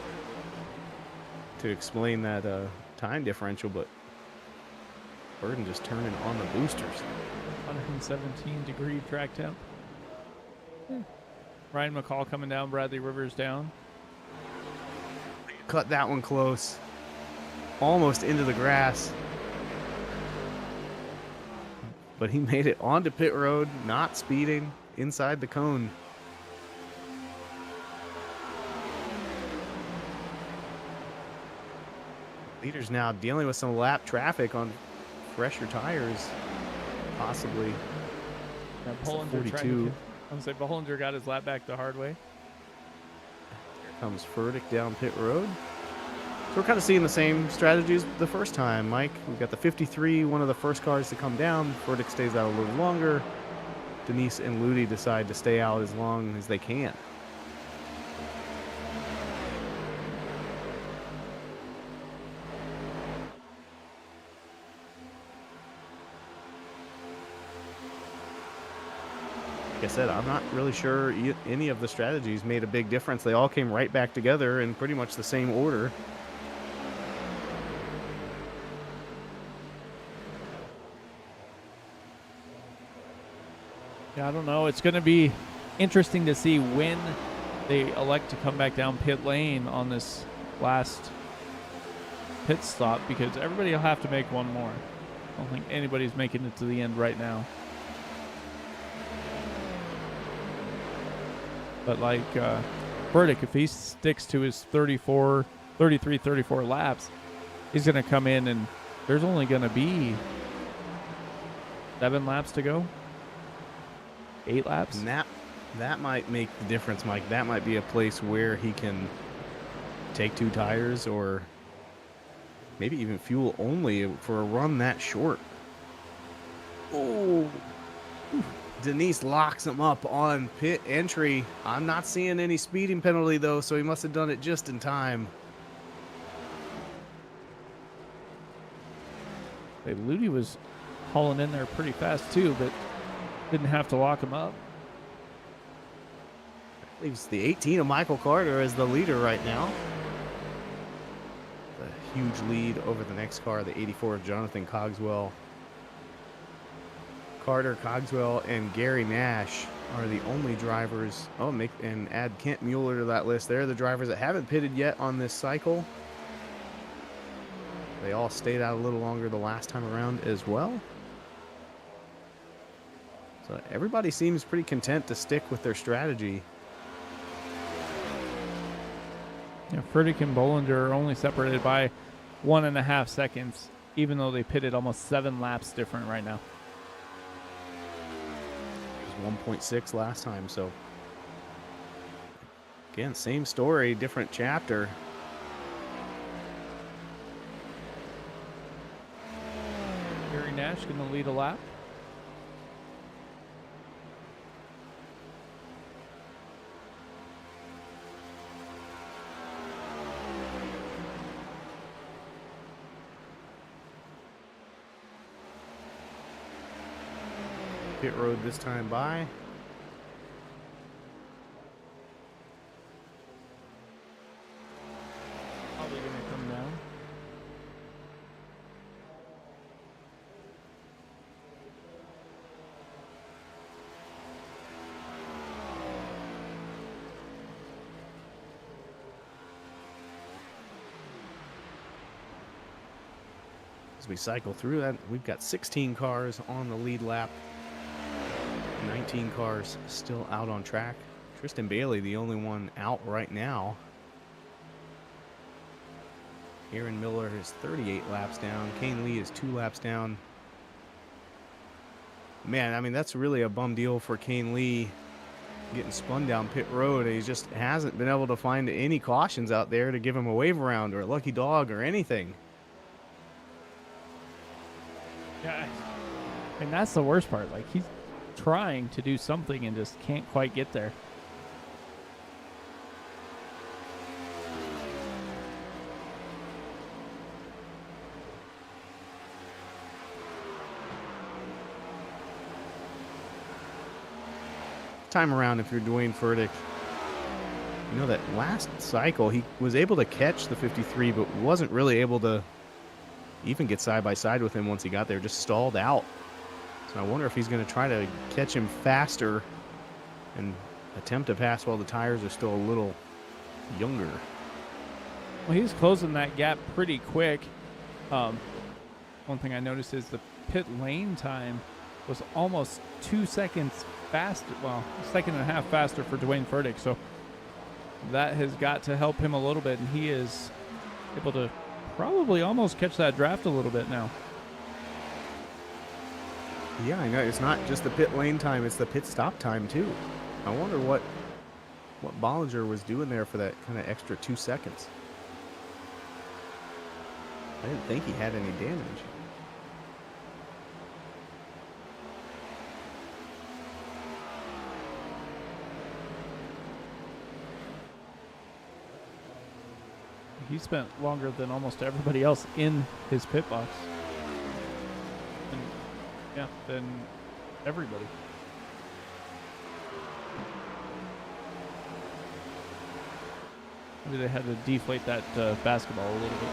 to explain that time differential, but Burton just turning on the boosters. 117-degree track temp. Ryan McCall coming down, Bradley Rivers down. Cut that one close. Almost into the grass. But he made it onto pit road, not speeding, inside the cone. Leaders now dealing with some lap traffic on fresher tires, possibly. Yeah, It's a Bollinger 42. I'm gonna say Bollinger got his lap back the hard way. Here comes Furtick down pit road. So we're kind of seeing the same strategies the first time, Mike. We've got the 53, one of the first cars to come down. Furtick stays out a little longer. Denise and Ludi decide to stay out as long as they can. Like I said, I'm not really sure any of the strategies made a big difference. They all came right back together in pretty much the same order. Yeah, I don't know. It's going to be interesting to see when they elect to come back down pit lane on this last pit stop, because everybody will have to make one more. I don't think anybody's making it to the end right now. But like Burdick, if he sticks to his 33, 34 laps, he's going to come in and there's only going to be 7 laps to go. 8 laps. And that might make the difference, Mike. That might be a place where he can take 2 tires or maybe even fuel only for a run that short. Oh, Denise locks him up on pit entry. I'm not seeing any speeding penalty, though, so he must have done it just in time. Hey, Ludi was hauling in there pretty fast, too, but didn't have to lock him up. Leaves the 18 of Michael Carter as the leader right now. A huge lead over the next car, the 84 of Jonathan Cogswell. Carter, Cogswell, and Gary Nash are the only drivers. Oh, and add Kent Mueller to that list. They're the drivers that haven't pitted yet on this cycle. They all stayed out a little longer the last time around as well. So everybody seems pretty content to stick with their strategy. Yeah, Furtick and Bollinger are only separated by 1.5 seconds, even though they pitted almost 7 laps different right now. It was 1.6 last time, so again, same story, different chapter. Gary Nash going to lead a lap. pit road this time by. Probably going to come down. As we cycle through that, we've got 16 cars on the lead lap. 19 cars still out on track. Tristan Bailey, the only one out right now. Aaron Miller is 38 laps down. Kane Lee is 2 laps down. Man, I mean, that's really a bum deal for Kane Lee, getting spun down pit road. He just hasn't been able to find any cautions out there to give him a wave around or a lucky dog or anything. Yeah, and that's the worst part. Like, he's trying to do something and just can't quite get there. Time around if you're Dwayne Furtick. You know that last cycle he was able to catch the 53, but wasn't really able to even get side by side with him once he got there, just stalled out. So I wonder if he's going to try to catch him faster and attempt to pass while the tires are still a little younger. Well, he's closing that gap pretty quick. One thing I noticed is the pit lane time was almost 2 seconds faster. Well, a second and a half faster for Dwayne Furtick. So that has got to help him a little bit, and he is able to probably almost catch that draft a little bit now. Yeah, I know. It's not just the pit lane time, it's the pit stop time too. I wonder what Bollinger was doing there for that kind of extra 2 seconds. I didn't think he had any damage. He spent longer than almost everybody else in his pit box. And, yeah, than everybody. Maybe they had to deflate that basketball a little bit.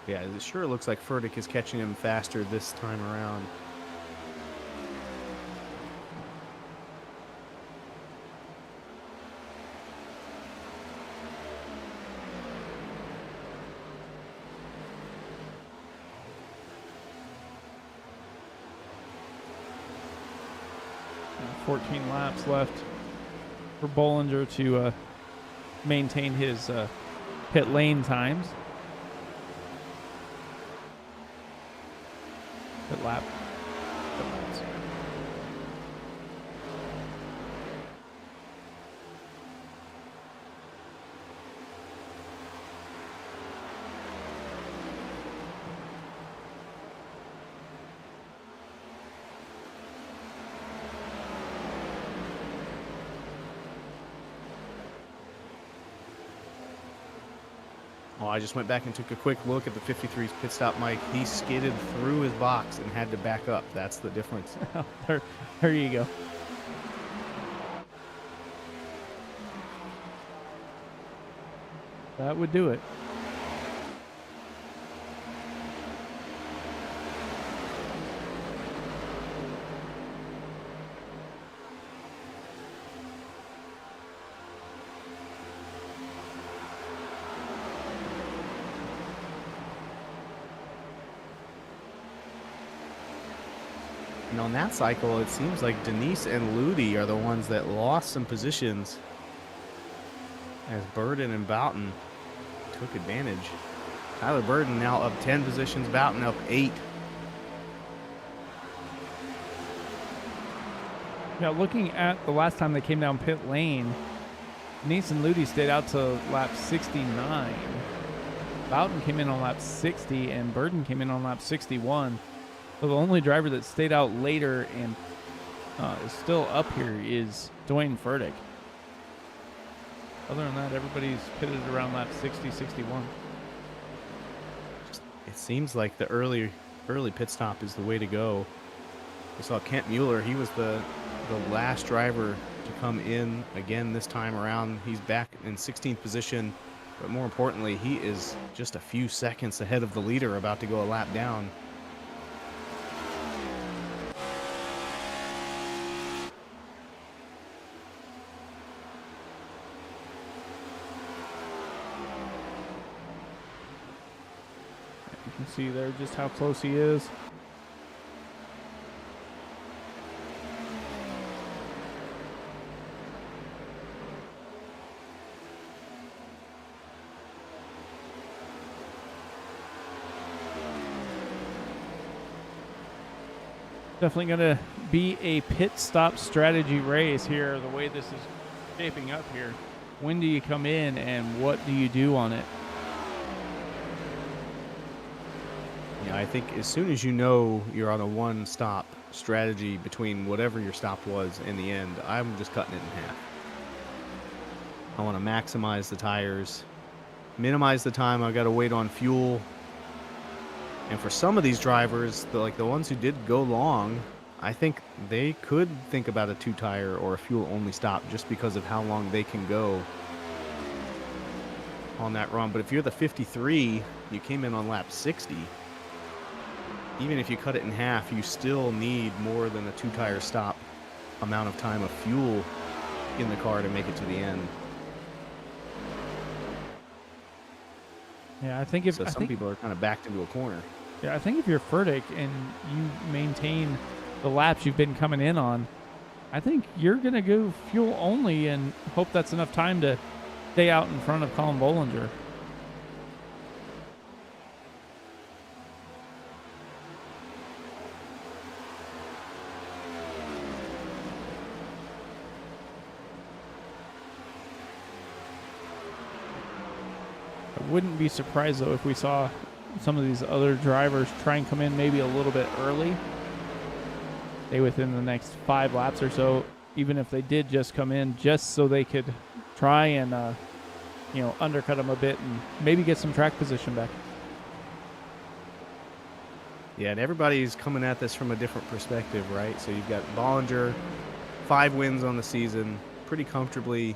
Yeah, it sure looks like Furtick is catching him faster this time around. And 14 laps left for Bollinger to maintain his pit lane times. Pit lap. Pit laps. Oh, I just went back and took a quick look at the 53's pit stop, Mike. He skidded through his box and had to back up. That's the difference. There you go. That would do it. And on that cycle, it seems like Denise and Ludi are the ones that lost some positions as Burden and Boughton took advantage. Tyler Burden now up 10 positions, Boughton up 8. Now, looking at the last time they came down pit lane, Denise and Ludi stayed out to lap 69. Boughton came in on lap 60, and Burden came in on lap 61. So the only driver that stayed out later and is still up here is Dwayne Furtick. Other than that, everybody's pitted around lap 60, 61. it seems like the early pit stop is the way to go. We saw Kent Mueller. He was the last driver to come in again this time around. He's back in 16th position, but more importantly, he is just a few seconds ahead of the leader, about to go a lap down. You can see there just how close he is. Definitely going to be a pit stop strategy race here, the way this is shaping up here. When do you come in and what do you do on it? Yeah, I think as soon as you know you're on a one-stop strategy between whatever your stop was in the end, I'm just cutting it in half. I want to maximize the tires, minimize the time I've got to wait on fuel. And for some of these drivers, like the ones who did go long, I think they could think about a two-tire or a fuel-only stop just because of how long they can go on that run. But if you're the 53, you came in on lap 60, even if you cut it in half, you still need more than a two-tire stop amount of time of fuel in the car to make it to the end. Yeah, I think if some people are kind of backed into a corner. Yeah, I think if you're Furtick and you maintain the laps you've been coming in on, I think you're going to go fuel only and hope that's enough time to stay out in front of Colin Bollinger. I wouldn't be surprised, though, if we saw some of these other drivers try and come in maybe a little bit early. Say within the next 5 laps or so, even if they did just come in just so they could try and, undercut them a bit and maybe get some track position back. Yeah, and everybody's coming at this from a different perspective, right? So you've got Bollinger, 5 wins on the season, pretty comfortably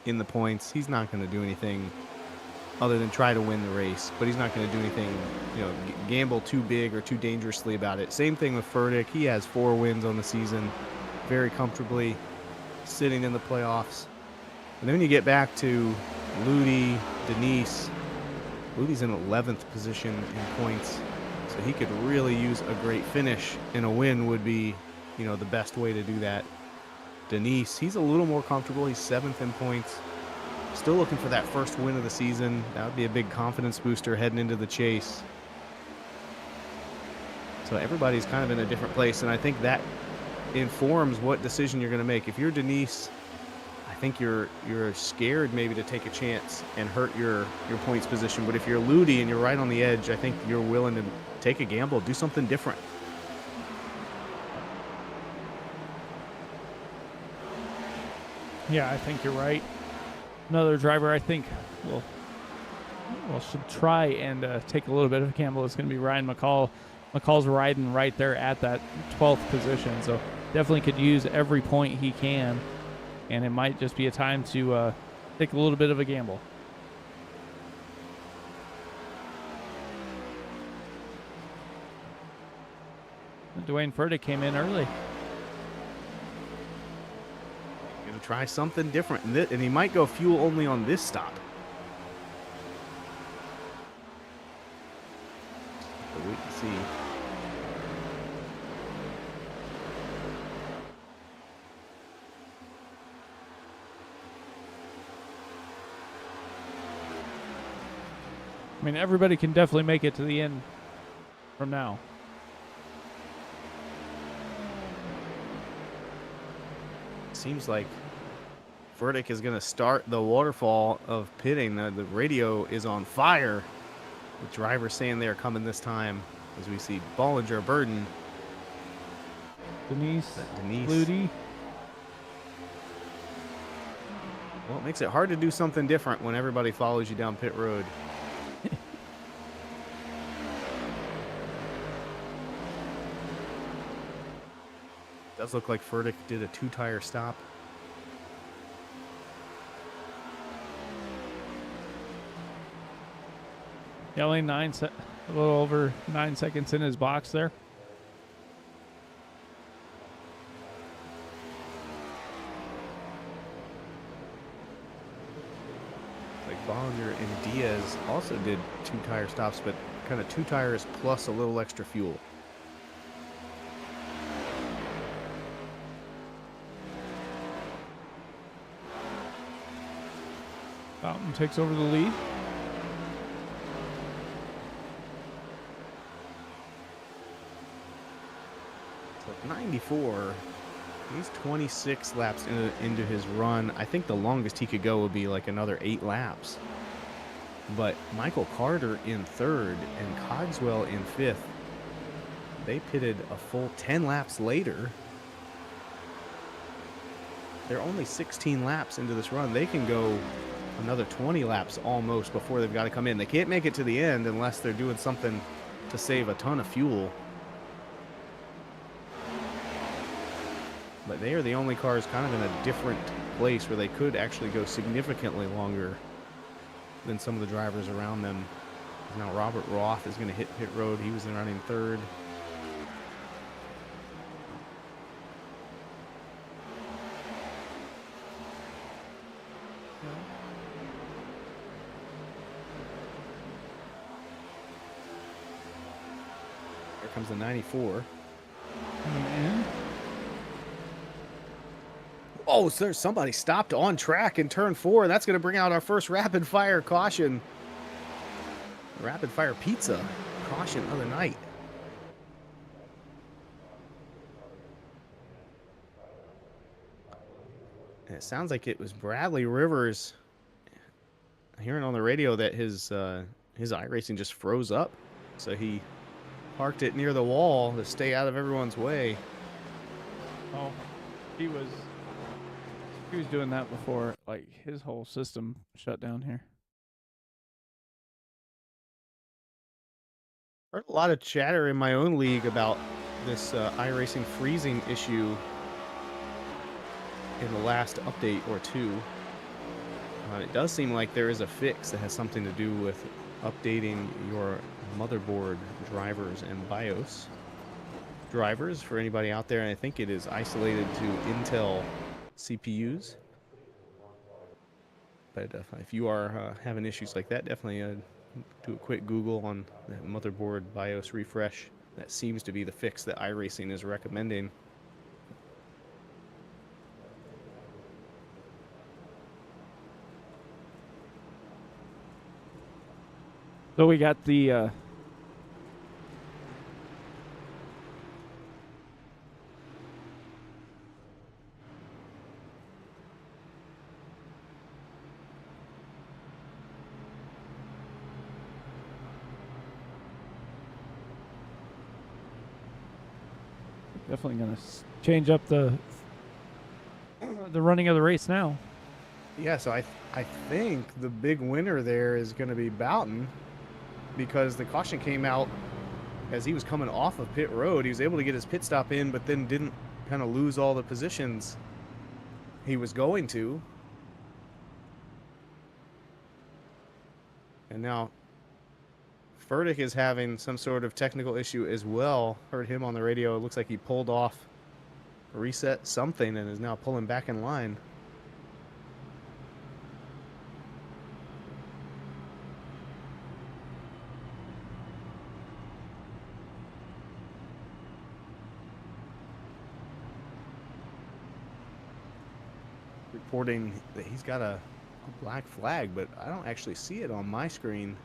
in the points. He's not going to do anything other than try to win the race, but he's not going to do anything, gamble too big or too dangerously about it. Same thing with Furtick. He has 4 wins on the season, very comfortably sitting in the playoffs. And then when you get back to Ludi, Denise, Ludi's in 11th position in points, so he could really use a great finish, and a win would be, the best way to do that. Denise, he's a little more comfortable. He's 7th in points. Still looking for that first win of the season. That would be a big confidence booster heading into the chase. So everybody's kind of in a different place, and I think that informs what decision you're going to make. If you're Denise, I think you're scared maybe to take a chance and hurt your points position. But if you're Ludi and you're right on the edge, I think you're willing to take a gamble, do something different. Yeah, I think you're right. Another driver I think should try and take a little bit of a gamble is going to be Ryan McCall. McCall's riding right there at that 12th position, so definitely could use every point he can, and it might just be a time to take a little bit of a gamble. Dwayne Furtick came in early. Going to try something different, and he might go fuel only on this stop. But wait and see. I mean, everybody can definitely make it to the end from now. Seems like Furtick is going to start the waterfall of pitting. The radio is on fire. The driver saying they're coming this time as we see Bollinger, Burden. Denise. Ludi. Well, it makes it hard to do something different when everybody follows you down pit road. does look like Furtick did a 2-tire stop. Yeah, only a little over 9 seconds in his box there. Like Bollinger and Diaz also did 2-tire stops, but kind of 2 tires plus a little extra fuel. Fountain takes over the lead. So 94, he's 26 laps into his run. I think the longest he could go would be like another 8 laps. But Michael Carter in 3rd and Cogswell in 5th. They pitted a full 10 laps later. They're only 16 laps into this run. They can go another 20 laps almost before they've got to come in. They can't make it to the end unless they're doing something to save a ton of fuel. But they are the only cars kind of in a different place where they could actually go significantly longer than some of the drivers around them. Now Robert Roth is going to hit pit road. He was running 3rd. Here comes the 94. Coming in. Oh, so there's somebody stopped on track in turn 4. That's going to bring out our first rapid fire caution. Rapid fire pizza caution of the night. And it sounds like it was Bradley Rivers. Hearing on the radio that his iRacing just froze up, so he parked it near the wall to stay out of everyone's way. Oh, he was doing that before, like his whole system shut down here. Heard a lot of chatter in my own league about this iRacing freezing issue in the last update or two. It does seem like there is a fix that has something to do with updating your motherboard drivers and BIOS drivers for anybody out there, and I think it is isolated to Intel CPUs. But if you are having issues like that, definitely do a quick Google on that motherboard BIOS refresh. That seems to be the fix that iRacing is recommending. So we got the definitely going to change up the running of the race now. Yeah, so I think the big winner there is going to be Boughton, because the caution came out as he was coming off of pit road. He was able to get his pit stop in, but then didn't kind of lose all the positions he was going to. And now Furtick is having some sort of technical issue as well. Heard him on the radio. It looks like he pulled off, reset something, and is now pulling back in line. Reporting that he's got a black flag, but I don't actually see it on my screen.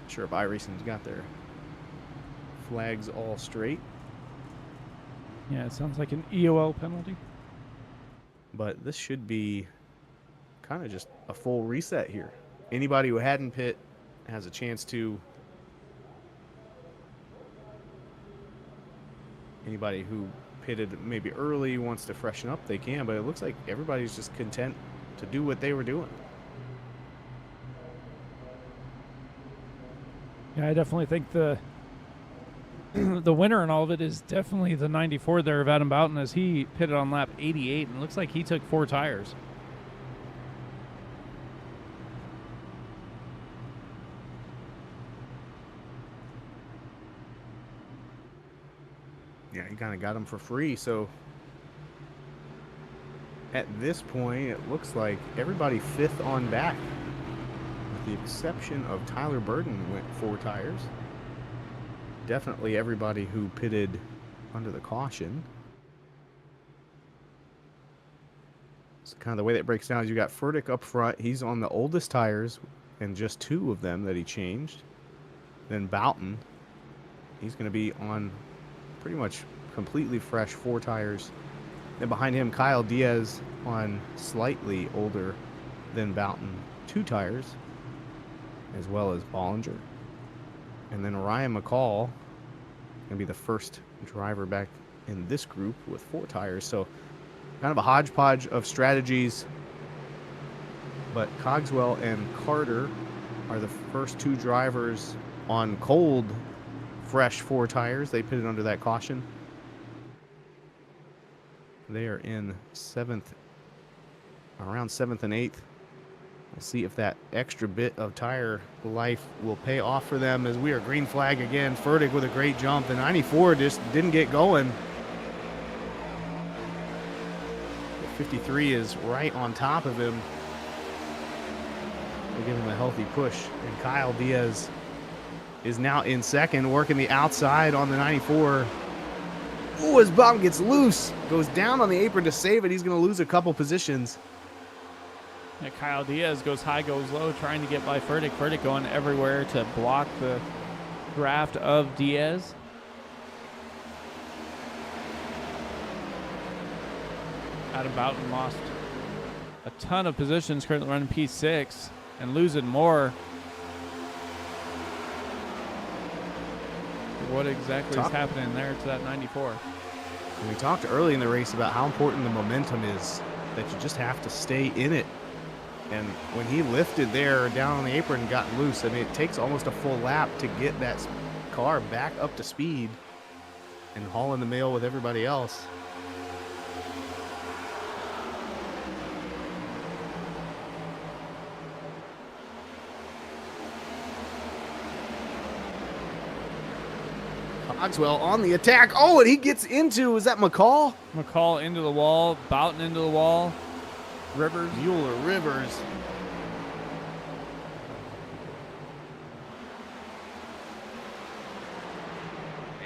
Not sure if iRacing's got their flags all straight. Yeah, it sounds like an EOL penalty. But this should be kind of just a full reset here. Anybody who hadn't pit has a chance to. Anybody who pitted maybe early wants to freshen up, they can, but it looks like everybody's just content to do what they were doing. Yeah, I definitely think the the winner in all of it is definitely the 94 there of Adam Boughton, as he pitted on lap 88, and it looks like he took 4 tires. Yeah, he kind of got him for free. So at this point, it looks like everybody 5th on back, with the exception of Tyler Burden went 4 tires. Definitely everybody who pitted under the caution. So kind of the way that breaks down is you got Furtick up front. He's on the oldest tires, and just 2 of them that he changed. Then Boughton, he's going to be on pretty much completely fresh 4 tires. Then behind him, Kyle Diaz on slightly older than Boughton 2 tires, as well as Bollinger. And then Ryan McCall going to be the first driver back in this group with 4 tires. So kind of a hodgepodge of strategies. But Cogswell and Carter are the first 2 drivers on cold, fresh 4 tires. They pitted under that caution. They are in 7th, around 7th and 8th. We'll see if that extra bit of tire life will pay off for them, as we are green flag again. Furtick with a great jump. The 94 just didn't get going. The 53 is right on top of him. We'll give him a healthy push. And Kyle Diaz is now in 2nd, working the outside on the 94. Ooh, his bomb gets loose. Goes down on the apron to save it. He's going to lose a couple positions. Yeah, Kyle Diaz goes high, goes low, trying to get by Furtick. Furtick going everywhere to block the draft of Diaz. Adam Boughton lost a ton of positions, currently running P6, and losing more. What exactly is happening there to that 94? We talked early in the race about how important the momentum is, that you just have to stay in it. And when he lifted there down on the apron and got loose, I mean, it takes almost a full lap to get that car back up to speed and haul in the mail with everybody else. Cogswell on the attack. Oh, and he gets into, is that McCall? McCall into the wall, Boughton into the wall. Rivers. Mueller Rivers.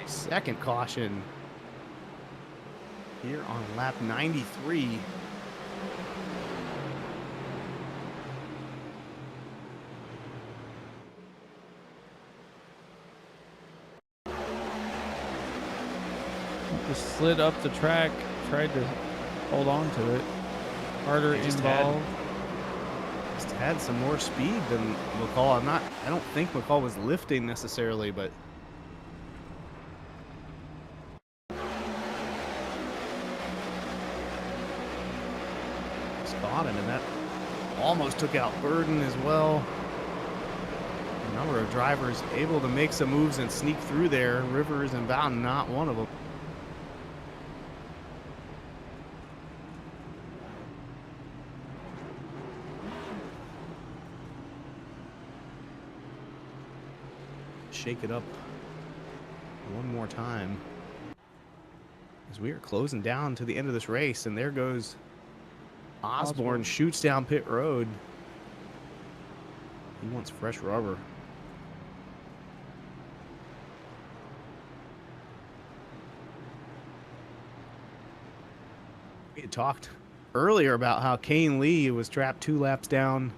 A second caution here on lap 93. Just slid up the track, tried to hold on to it. Carter involved. Just had some more speed than McCall. I don't think McCall was lifting necessarily, but just caught him, and that almost took out Burden as well. A number of drivers able to make some moves and sneak through there. Rivers and Boughton, not one of them. Shake it up one more time as we are closing down to the end of this race, and there goes Osborne. Shoots down pit road. He wants fresh rubber. We had talked earlier about how Kane Lee was trapped 2 laps down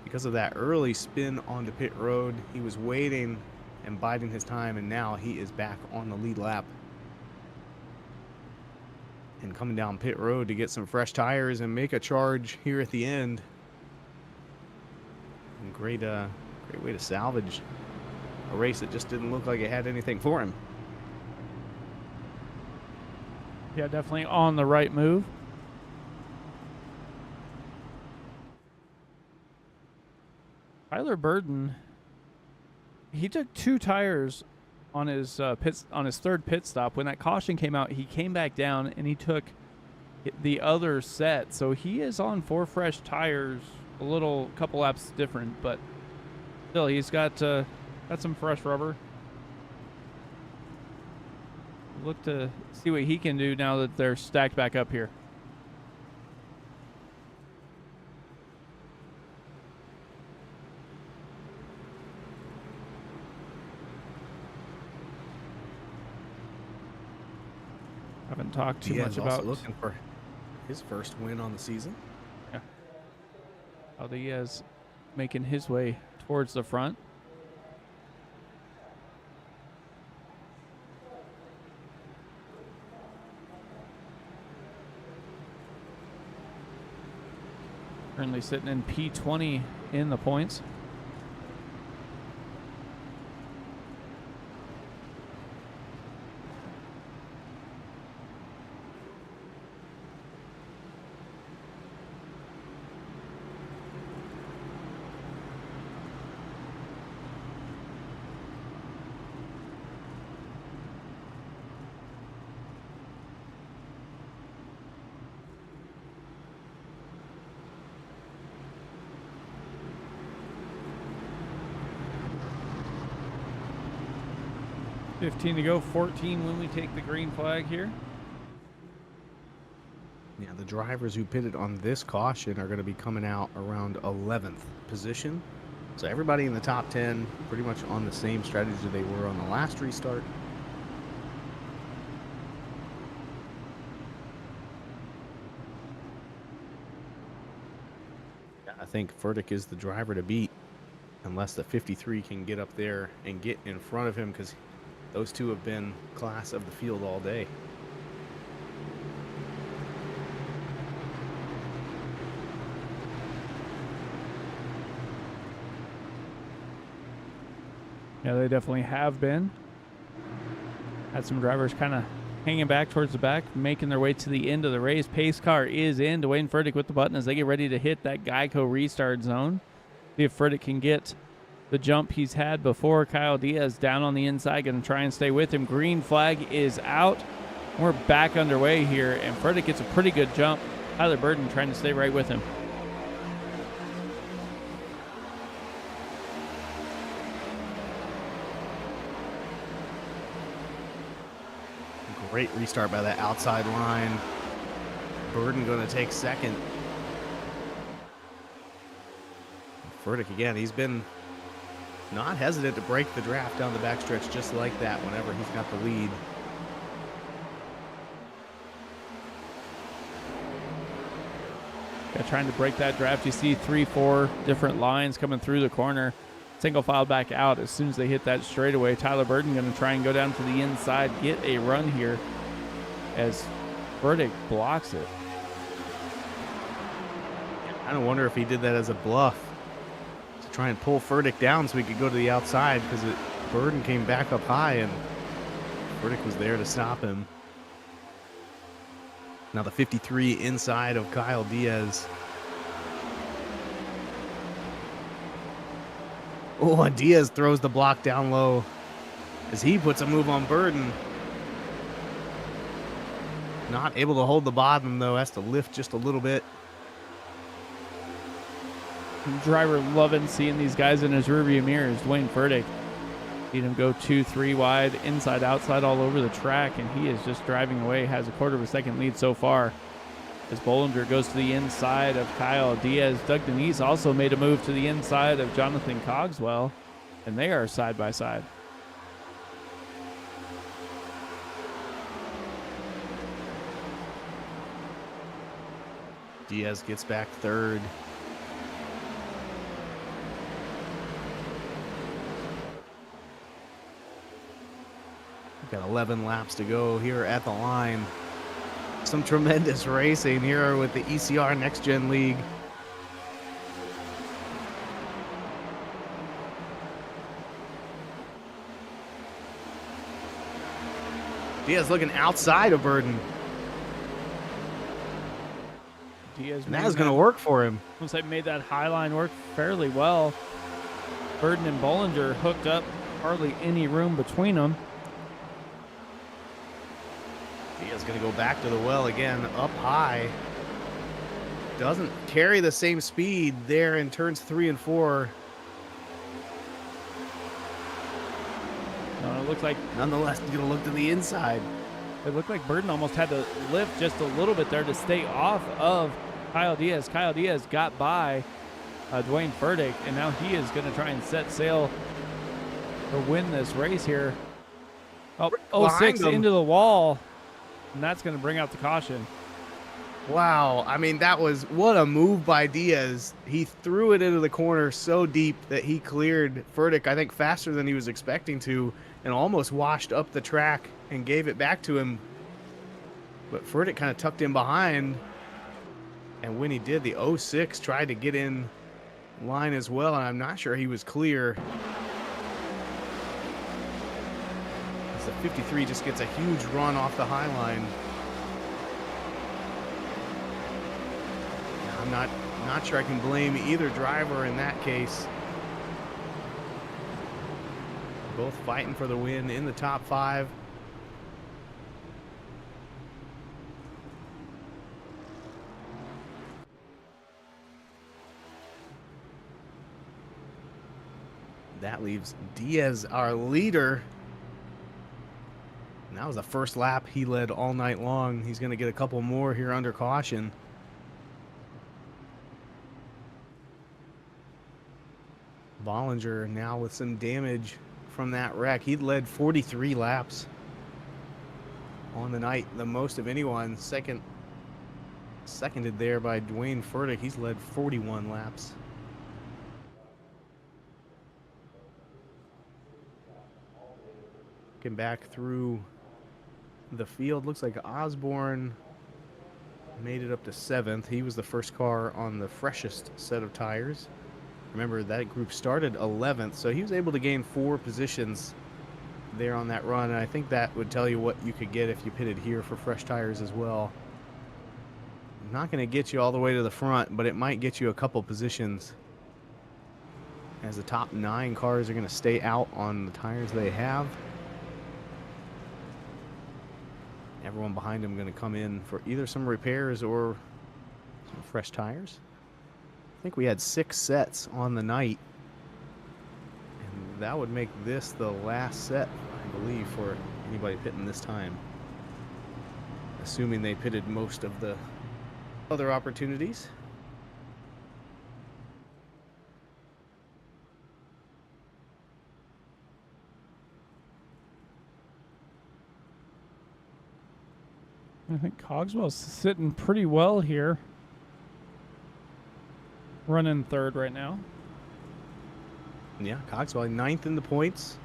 because of that early spin onto pit road. He was waiting and biding his time, and now he is back on the lead lap and coming down pit road to get some fresh tires and make a charge here at the end. And great way to salvage a race that just didn't look like it had anything for him. Yeah, definitely on the right move. Tyler Burden, he took 2 tires on his third pit stop. When that caution came out, he came back down and he took the other set. So he is on 4 fresh tires, a couple laps different, but still he's got some fresh rubber. Look to see what he can do now that they're stacked back up here. Haven't talked too much about looking for his first win on the season. Yeah. Diaz making his way towards the front. Currently sitting in P20 in the points. $15 to go, 14 when we take the green flag here. Yeah, the drivers who pitted on this caution are going to be coming out around 11th position. So everybody in the top 10 pretty much on the same strategy they were on the last restart. Yeah, I think Furtick is the driver to beat unless the 53 can get up there and get in front of him, because those two have been class of the field all day. Yeah, they definitely have been. Had some drivers kind of hanging back towards the back, making their way to the end of the race. Pace car is in. Dwayne Furtick with the button as they get ready to hit that Geico restart zone. See if Furtick can get the jump he's had before. Kyle Diaz down on the inside, going to try and stay with him. Green flag is out. We're back underway here, and Furtick gets a pretty good jump. Tyler Burden trying to stay right with him. Great restart by that outside line. Burden going to take second. Furtick again, he's been not hesitant to break the draft down the backstretch just like that whenever he's got the lead. Yeah, trying to break that draft. You see 3-4 different lines coming through the corner. Single file back out as soon as they hit that straightaway. Tyler Burden going to try and go down to the inside, get a run here as Furtick blocks it. I kind of wonder if he did that as a bluff to try and pull Furtick down so he could go to the outside, because Burden came back up high and Furtick was there to stop him. Now the 53 inside of Kyle Diaz. Oh, and Diaz throws the block down low as he puts a move on Burden. Not able to hold the bottom, though. Has to lift just a little bit. Driver loving seeing these guys in his rearview mirrors. Dwayne Furtick. Seen him go 2-3 wide, inside, outside, all over the track, and he is just driving away. Has a quarter of a second lead so far. As Bollinger goes to the inside of Kyle Diaz. Doug Denise also made a move to the inside of Jonathan Cogswell, and they are side by side. Diaz gets back third. We've got 11 laps to go here at the line. Some tremendous racing here with the ECR NextGen League. Diaz looking outside of Burden. Diaz, and that's going to work for him. Once they made that high line work fairly well. Burden and Bollinger hooked up hardly any room between them. Diaz going to go back to the well again, up high. Doesn't carry the same speed there in turns 3 and 4. It looks like, Nonetheless, he's going to look to the inside. it looked like Burton almost had to lift just a little bit there to stay off of Kyle Diaz. Kyle Diaz got by Dwayne Furtick, and now he is going to try and set sail to win this race here. Oh, 06 into the wall, and that's going to bring out the caution. Wow, I mean, that was, what a move by Diaz. He threw it into the corner so deep that he cleared Furtick, I think, faster than he was expecting to, and almost washed up the track and gave it back to him. But Furtick kind of tucked him behind, and when he did, the 06 tried to get in line as well, and I'm not sure he was clear. As the 53 just gets a huge run off the high line. I'm not sure I can blame either driver in that case. Both fighting for the win in the top 5. That leaves Diaz, our leader. And that was the first lap he led all night long. He's going to get a couple more here under caution. Bollinger now with some damage from that wreck. He'd led 43 laps on the night, the most of anyone. Seconded there by Dwayne Furtick. He's led 41 laps. Looking back through the field, looks like Osborne made it up to 7th. He was the first car on the freshest set of tires. Remember, that group started 11th, so he was able to gain 4 positions there on that run, and I think that would tell you what you could get if you pitted here for fresh tires as well. Not going to get you all the way to the front, but it might get you a couple positions, as the top 9 cars are going to stay out on the tires they have. Everyone behind them going to come in for either some repairs or some fresh tires. I think we had 6 sets on the night, and that would make this the last set, I believe, for anybody pitting this time, assuming they pitted most of the other opportunities. I think Cogswell's sitting pretty well here. Running 3rd right now. Yeah, Cogswell 9th in the points,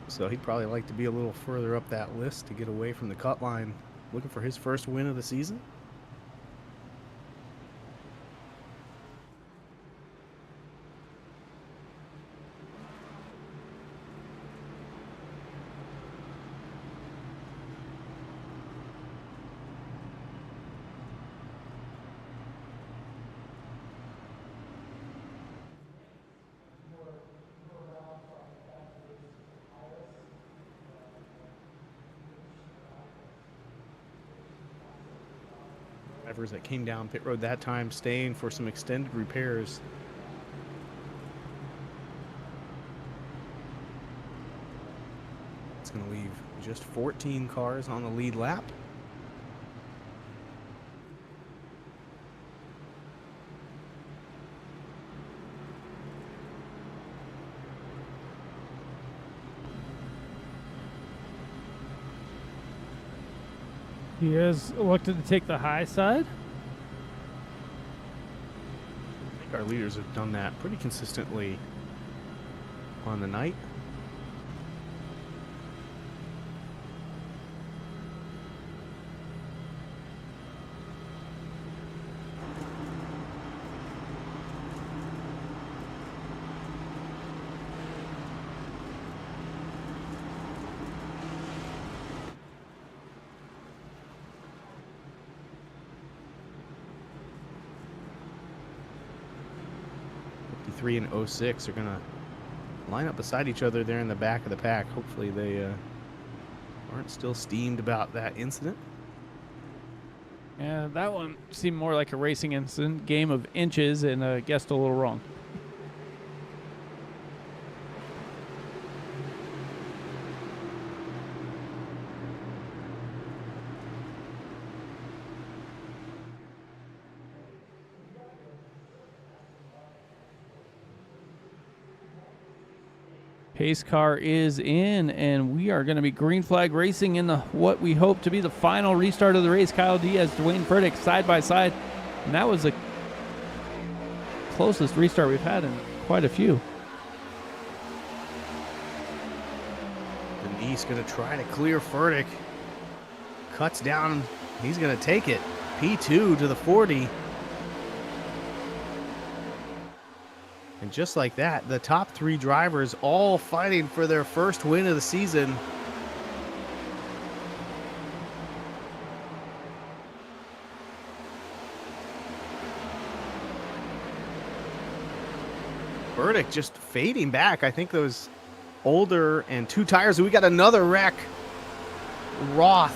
so he'd probably like to be a little further up that list to get away from the cut line. Looking for his first win of the season. Drivers that came down pit road that time staying for some extended repairs. It's going to leave just 14 cars on the lead lap. He has elected to take the high side. I think our leaders have done that pretty consistently on the night. And 06 are going to line up beside each other there in the back of the pack. Hopefully they aren't still steamed about that incident. Yeah, that one seemed more like a racing incident, game of inches, and guessed a little wrong. Pace car is in, and we are going to be green flag racing in the what we hope to be the final restart of the race. Kyle Diaz, Dwayne Furtick side by side, and that was the closest restart we've had in quite a few. Denise going to try to clear Furtick. Cuts down. He's going to take it. P2 to the 40. And just like that, the top 3 drivers all fighting for their first win of the season. Burdick just fading back. I think those older and 2 tires. We got another wreck. Roth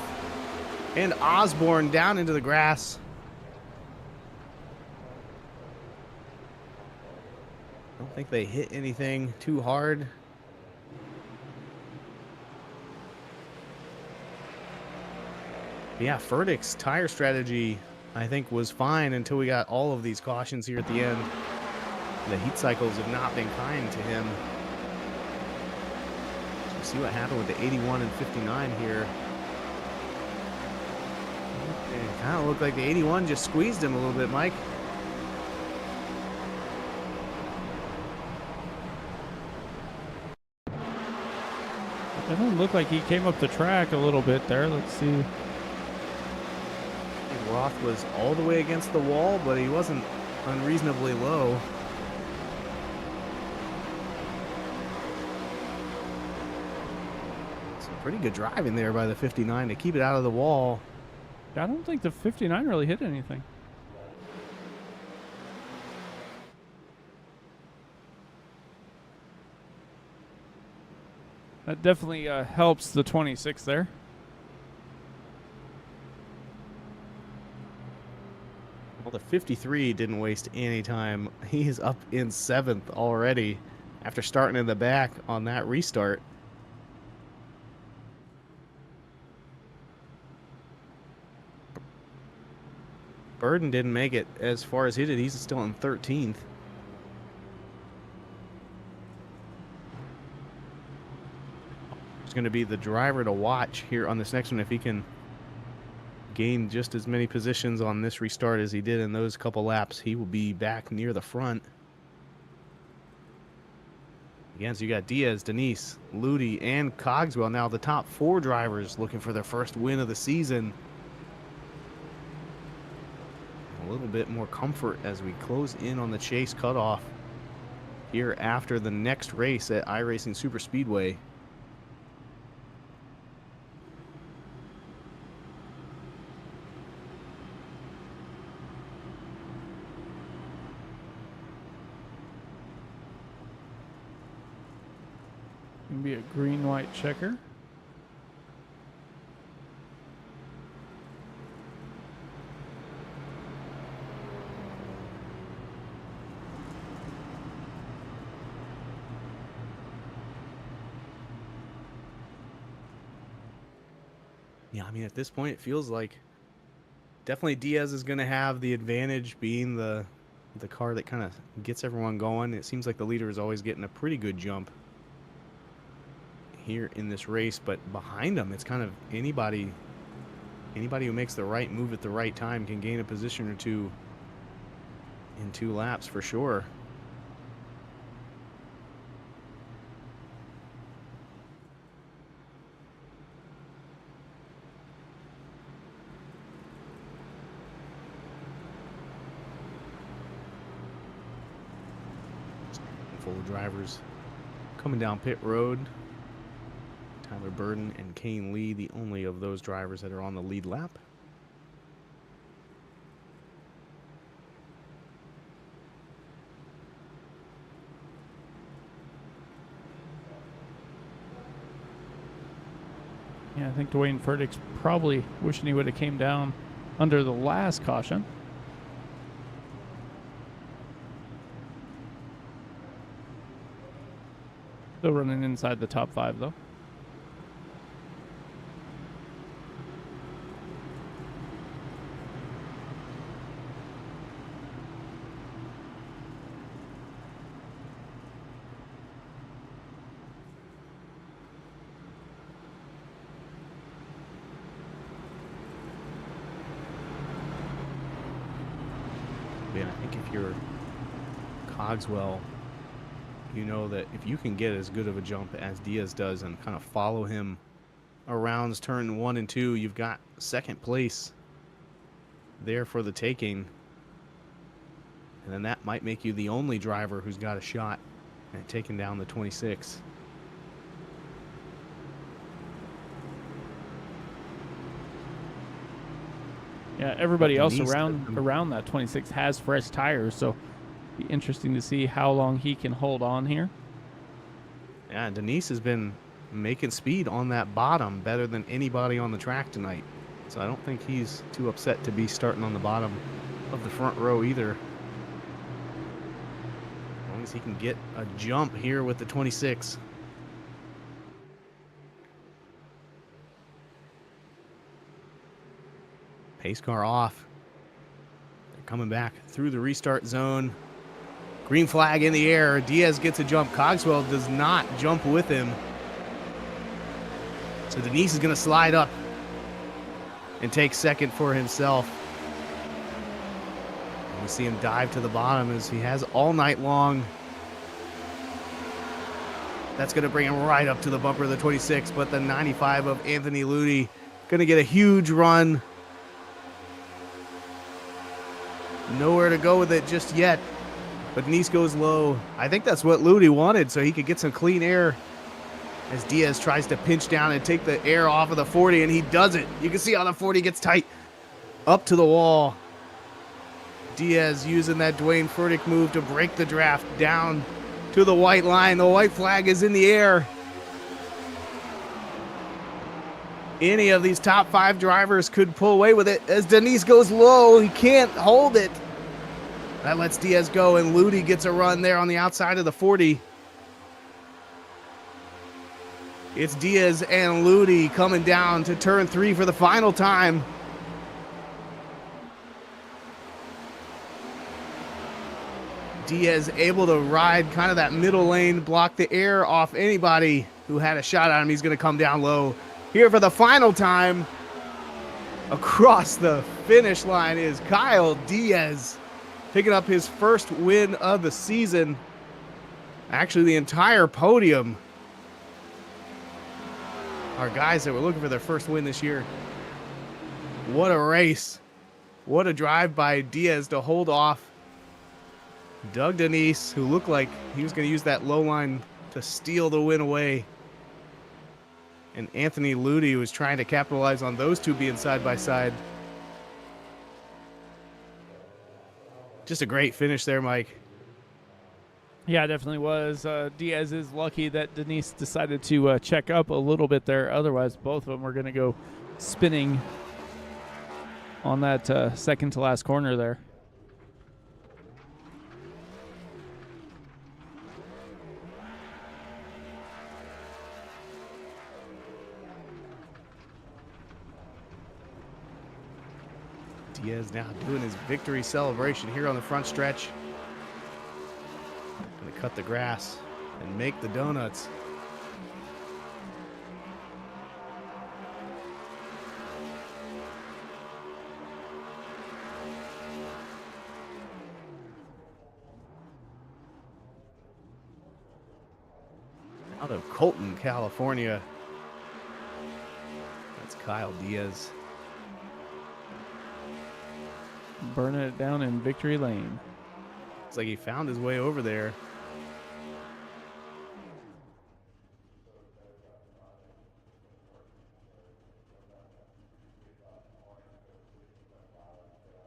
and Osborne down into the grass. I don't think they hit anything too hard. Yeah, Furtick's tire strategy, I think, was fine until we got all of these cautions here at the end. The heat cycles have not been kind to him. So we'll see what happened with the 81 and 59 here. It kind of looked like the 81 just squeezed him a little bit, Mike. It doesn't look like he came up the track a little bit there. Let's see. Roth was all the way against the wall, but he wasn't unreasonably low. Some pretty good driving there by the 59 to keep it out of the wall. I don't think the 59 really hit anything. That definitely helps the 26 there. Well, the 53 didn't waste any time. He's up in 7th already after starting in the back on that restart. Burden didn't make it as far as he did. He's still in 13th. He's going to be the driver to watch here on this next one if he can gain just as many positions on this restart as he did in those couple laps. He will be back near the front. Again, so you got Diaz, Denise, Ludi, and Cogswell now the top 4 drivers looking for their first win of the season. A little bit more comfort as we close in on the chase cutoff here after the next race at iRacing Super Speedway. Gonna be a green-white checker. Yeah, I mean, at this point, it feels like definitely Diaz is going to have the advantage being the car that kind of gets everyone going. It seems like the leader is always getting a pretty good jump here in this race, but behind him, it's kind of anybody who makes the right move at the right time can gain a position or two in 2 laps for sure. Full of drivers coming down pit road. Tyler Burden and Kane Lee, the only of those drivers that are on the lead lap. I think Dwayne Furtick's probably wishing he would have came down under the last caution. Still running inside the top 5, though. Yeah, I think if you're Cogswell, you know that if you can get as good of a jump as Diaz does and kind of follow him around turn 1 and 2, you've got second place there for the taking. And then that might make you the only driver who's got a shot at taking down the 26. Yeah, everybody else Denise around that 26 has fresh tires, so be interesting to see how long he can hold on here. Yeah, Denise has been making speed on that bottom better than anybody on the track tonight. So I don't think he's too upset to be starting on the bottom of the front row either. As long as he can get a jump here with the 26. Pace car off. They're coming back through the restart zone. Green flag in the air. Diaz gets a jump. Cogswell does not jump with him. So Denise is going to slide up and take second for himself. And we see him dive to the bottom as he has all night long. That's going to bring him right up to the bumper of the 26, but the 95 of Anthony Ludi going to get a huge run. Nowhere to go with it just yet, but Denise goes low. I think that's what Ludi wanted, so he could get some clean air as Diaz tries to pinch down and take the air off of the 40, and he does it. You can see how the 40 gets tight up to the wall. Diaz using that Dwayne Furtick move to break the draft down to the white line. The white flag is in the air. Any of these top 5 drivers could pull away with it as Denise goes low. He can't hold it. That lets Diaz go, and Ludi gets a run there on the outside of the 40. It's Diaz and Ludi coming down to turn 3 for the final time. Diaz able to ride kind of that middle lane, block the air off anybody who had a shot at him. He's going to come down low. Here for the final time, across the finish line is Kyle Diaz, picking up his first win of the season. Actually, the entire podium are guys that were looking for their first win this year. What a race. What a drive by Diaz to hold off Doug Denise, who looked like he was going to use that low line to steal the win away. And Anthony Ludi was trying to capitalize on those two being side by side. Just a great finish there, Mike. Yeah, it definitely was. Diaz is lucky that Denise decided to check up a little bit there. Otherwise, both of them were going to go spinning on that second to last corner there. Diaz now doing his victory celebration here on the front stretch. Gonna cut the grass and make the donuts. Out of Colton, California. That's Kyle Diaz. Burning it down in victory lane. Looks like he found his way over there.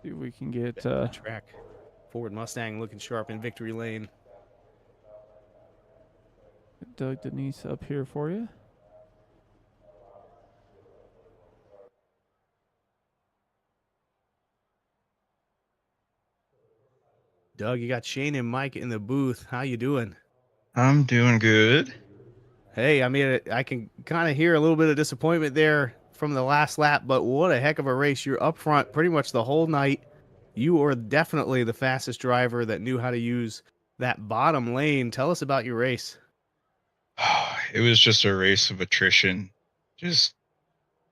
See if we can get track. Ford Mustang looking sharp in victory lane. Doug Denise up here for you. Doug, you got Shane and Mike in the booth. How you doing? I'm doing good. Hey, I mean, I can kind of hear a little bit of disappointment there from the last lap, but what a heck of a race. You're up front pretty much the whole night. You were definitely the fastest driver that knew how to use that bottom lane. Tell us about your race. It was just a race of attrition. Just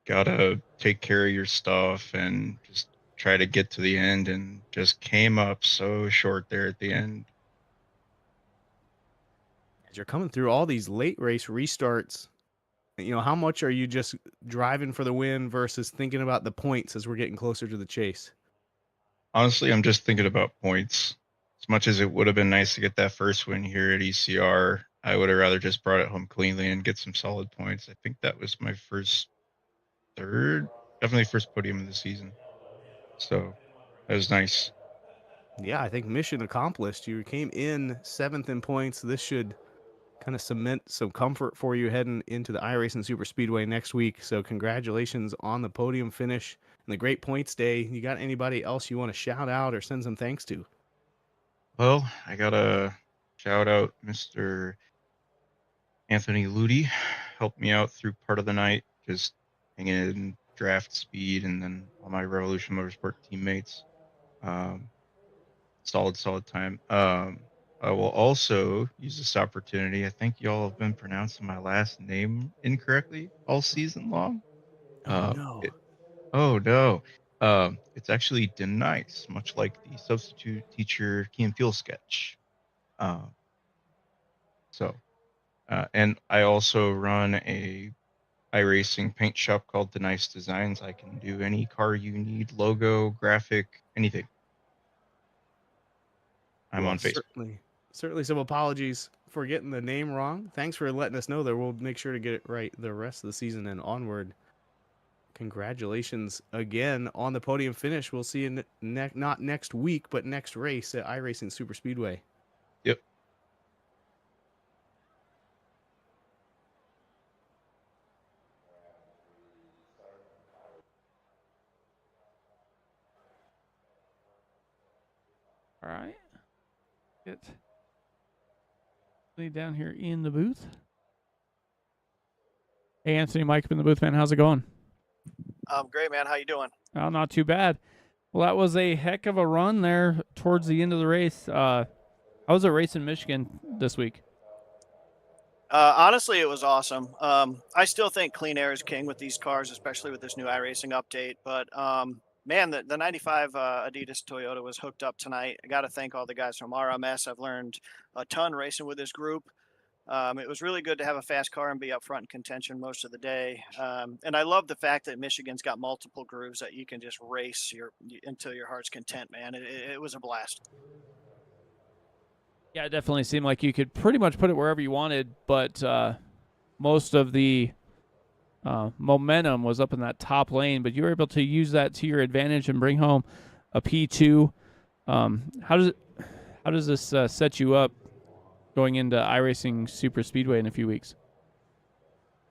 gotta take care of your stuff and just try to get to the end, and just came up so short there at the end. As you're coming through all these late race restarts, how much are you just driving for the win versus thinking about the points as we're getting closer to the chase? Honestly, I'm just thinking about points. As much as it would have been nice to get that first win here at ECR, I would have rather just brought it home cleanly and get some solid points. I think that was my definitely first podium of the season. So that was nice. Yeah, I think mission accomplished. You came in 7th in points. This should kind of cement some comfort for you heading into the iRacing Super Speedway next week. So congratulations on the podium finish and the great points day. You got anybody else you want to shout out or send some thanks to? Well, I gotta shout out Mr. Anthony Ludi. Helped me out through part of the night, just hanging in draft speed, and then all my Revolution Motorsport teammates. Um, solid time. I will also use this opportunity. I think y'all have been pronouncing my last name incorrectly all season long. Oh, no. Oh no. It's actually Denice, much like the substitute teacher Key and Peele sketch. Um, so and I also run a iRacing paint shop called The Nice Designs. I can do any car you need, logo, graphic, anything. I'm Well, on Facebook. certainly some apologies for getting the name wrong. Thanks for letting us know there. We'll make sure to get it right the rest of the season and onward. Congratulations again on the podium finish. We'll see you not next week, but next race at iRacing Super Speedway. Yep. All right. Get Lee down here in the booth. Hey, Anthony, Mike up in the booth, man. How's it going? Great, man. How you doing? Oh, not too bad. Well, that was a heck of a run there towards the end of the race. How was it racing Michigan this week? Honestly, it was awesome. I still think clean air is king with these cars, especially with this new iRacing update. But man, the 95 Adidas Toyota was hooked up tonight. I got to thank all the guys from RMS. I've learned a ton racing with this group. It was really good to have a fast car and be up front in contention most of the day. And I love the fact that Michigan's got multiple grooves that you can just race until your heart's content, man. It was a blast. Yeah, it definitely seemed like you could pretty much put it wherever you wanted, but most of the momentum was up in that top lane, but you were able to use that to your advantage and bring home a P2. How does this set you up going into iRacing Super Speedway in a few weeks?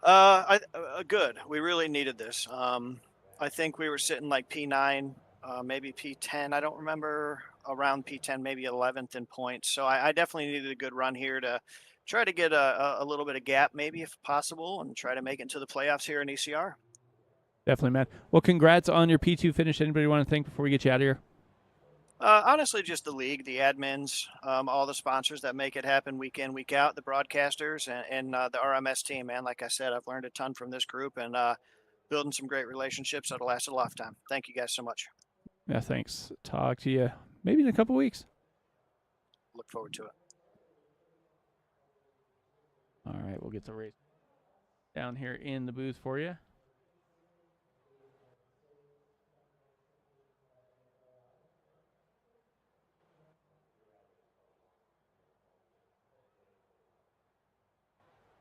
Good. We really needed this. I think we were sitting like P9, maybe P10. I don't remember, around P10, maybe 11th in points. So I definitely needed a good run here to try to get a little bit of gap, maybe if possible, and try to make it into the playoffs here in ECR. Definitely, man. Well, congrats on your P2 finish. Anybody want to thank before we get you out of here? Honestly, just the league, the admins, all the sponsors that make it happen week in, week out, the broadcasters, and the RMS team, man. Like I said, I've learned a ton from this group and building some great relationships that'll last a lifetime. Thank you guys so much. Yeah, thanks. Talk to you maybe in a couple weeks. Look forward to it. All right, we'll get the race down here in the booth for you.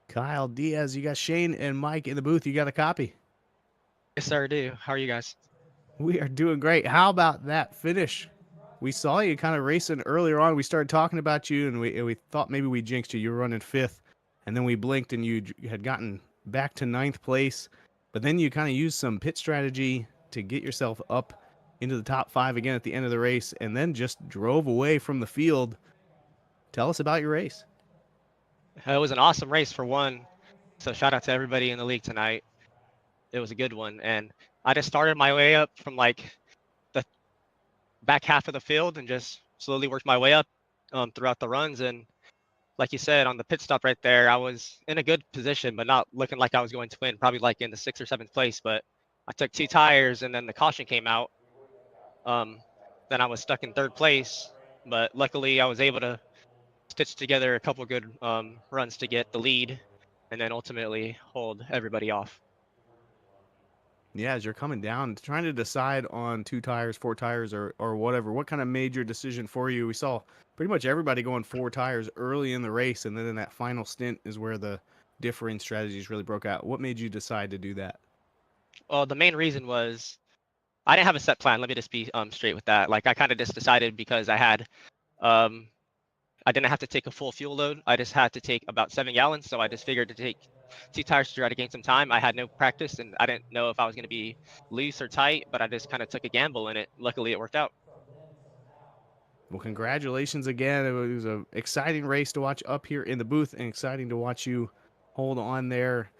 Kyle Diaz, you got Shane and Mike in the booth. You got a copy? Yes, sir, I do. How are you guys? We are doing great. How about that finish? We saw you kind of racing earlier on. We started talking about you, and we thought maybe we jinxed you. You were running 5th, and then we blinked, and you had gotten back to 9th place. But then you kind of used some pit strategy to get yourself up into the top 5 again at the end of the race, and then just drove away from the field. Tell us about your race. It was an awesome race for one. So shout out to everybody in the league tonight. It was a good one. And I just started my way up from like the back half of the field and just slowly worked my way up throughout the runs. And like you said, on the pit stop right there, I was in a good position, but not looking like I was going to win, probably like in the 6th or 7th place. But I took 2 tires and then the caution came out. Then I was stuck in 3rd place. But luckily I was able to stitch together a couple good runs to get the lead and then ultimately hold everybody off. Yeah, as you're coming down, trying to decide on 2 tires, 4 tires, or whatever, what kind of major decision for you? We saw pretty much everybody going 4 tires early in the race, and then in that final stint is where the differing strategies really broke out. What made you decide to do that? Well, the main reason was I didn't have a set plan. Let me just be straight with that. Like I kind of just decided because I didn't have to take a full fuel load. I just had to take about 7 gallons. So I just figured to take 2 tires to try to gain some time. I had no practice and I didn't know if I was going to be loose or tight, but I just kind of took a gamble in it. Luckily, it worked out. Well, congratulations again. It was an exciting race to watch up here in the booth, and exciting to watch you hold on there.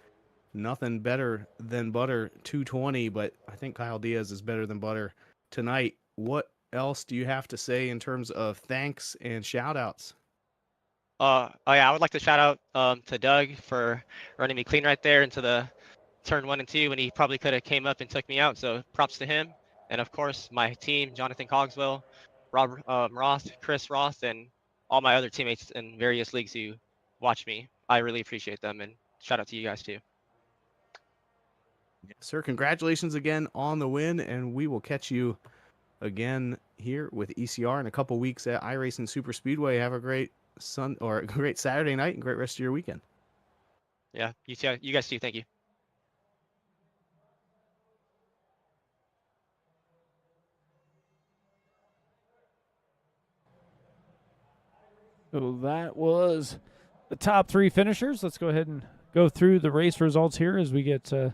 Nothing better than butter 220, but I think Kyle Diaz is better than butter tonight. What else do you have to say in terms of thanks and shout outs? Oh yeah, I would like to shout out to Doug for running me clean right there into the turn 1 and 2 when he probably could have came up and took me out. So props to him. And of course, my team, Jonathan Cogswell, Rob Roth, Chris Roth, and all my other teammates in various leagues who watch me. I really appreciate them, and shout out to you guys too. Yes, sir. Congratulations again on the win, and we will catch you again here with ECR in a couple weeks at iRacing Super Speedway. Have a great a great Saturday night and great rest of your weekend. Yeah, you guys too. Thank you. So that was the top 3 finishers. Let's go ahead and go through the race results here as we get the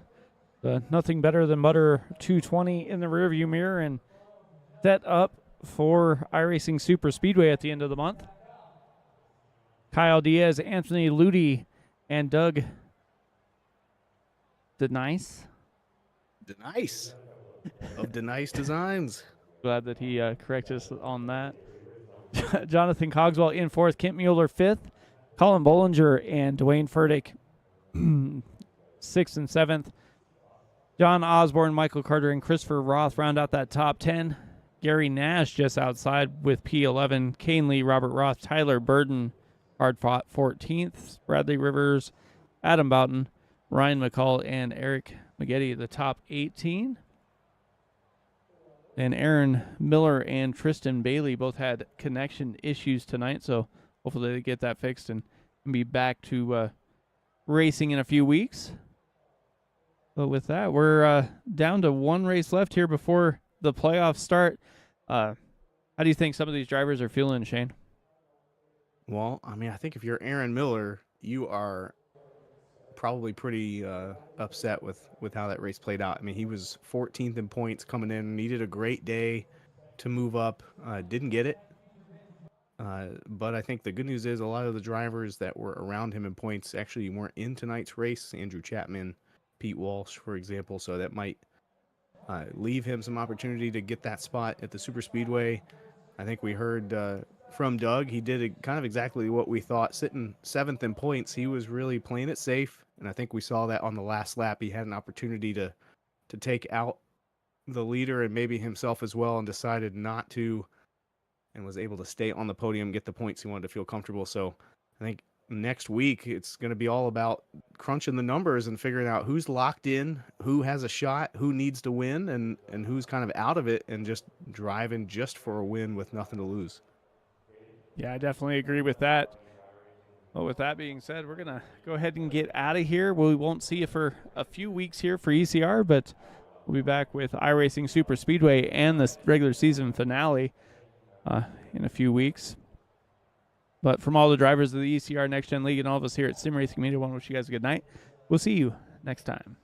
Nothing Better Than Butter 220 in the rearview mirror and set up for iRacing Super Speedway at the end of the month. Kyle Diaz, Anthony Ludi, and Doug Denice. Denice of Denice Designs. Glad that he corrected us on that. Jonathan Cogswell in 4th, Kent Mueller 5th, Colin Bollinger and Dwayne Furtick 6th and 7th. John Osborne, Michael Carter, and Christopher Roth round out that top 10. Gary Nash just outside with P11. Kane Lee, Robert Roth, Tyler Burden, hard fought 14th. Bradley Rivers, Adam Boughton, Ryan McCall, and Eric Maggette, the top 18. And Aaron Miller and Tristan Bailey both had connection issues tonight, so hopefully they get that fixed and be back to racing in a few weeks. But with that, we're down to 1 race left here before the playoffs start. How do you think some of these drivers are feeling, Shane? Well, I mean, I think if you're Aaron Miller, you are probably pretty upset with how that race played out. I mean, he was 14th in points coming in, needed a great day to move up, didn't get it. But I think the good news is a lot of the drivers that were around him in points actually weren't in tonight's race. Andrew Chapman, Pete Walsh, for example, so that might leave him some opportunity to get that spot at the Super Speedway. I think we heard from Doug, he did kind of exactly what we thought. Sitting 7th in points, he was really playing it safe, and I think we saw that on the last lap. He had an opportunity to take out the leader and maybe himself as well, and decided not to, and was able to stay on the podium, get the points he wanted to feel comfortable. So I think next week it's going to be all about crunching the numbers and figuring out who's locked in, who has a shot, who needs to win, and who's kind of out of it and just driving just for a win with nothing to lose. Yeah, I definitely agree with that. Well, with that being said, we're going to go ahead and get out of here. We won't see you for a few weeks here for ECR, but we'll be back with iRacing Super Speedway and the regular season finale in a few weeks. But from all the drivers of the ECR Next Gen League and all of us here at Sim Racing Media, I want to wish you guys a good night. We'll see you next time.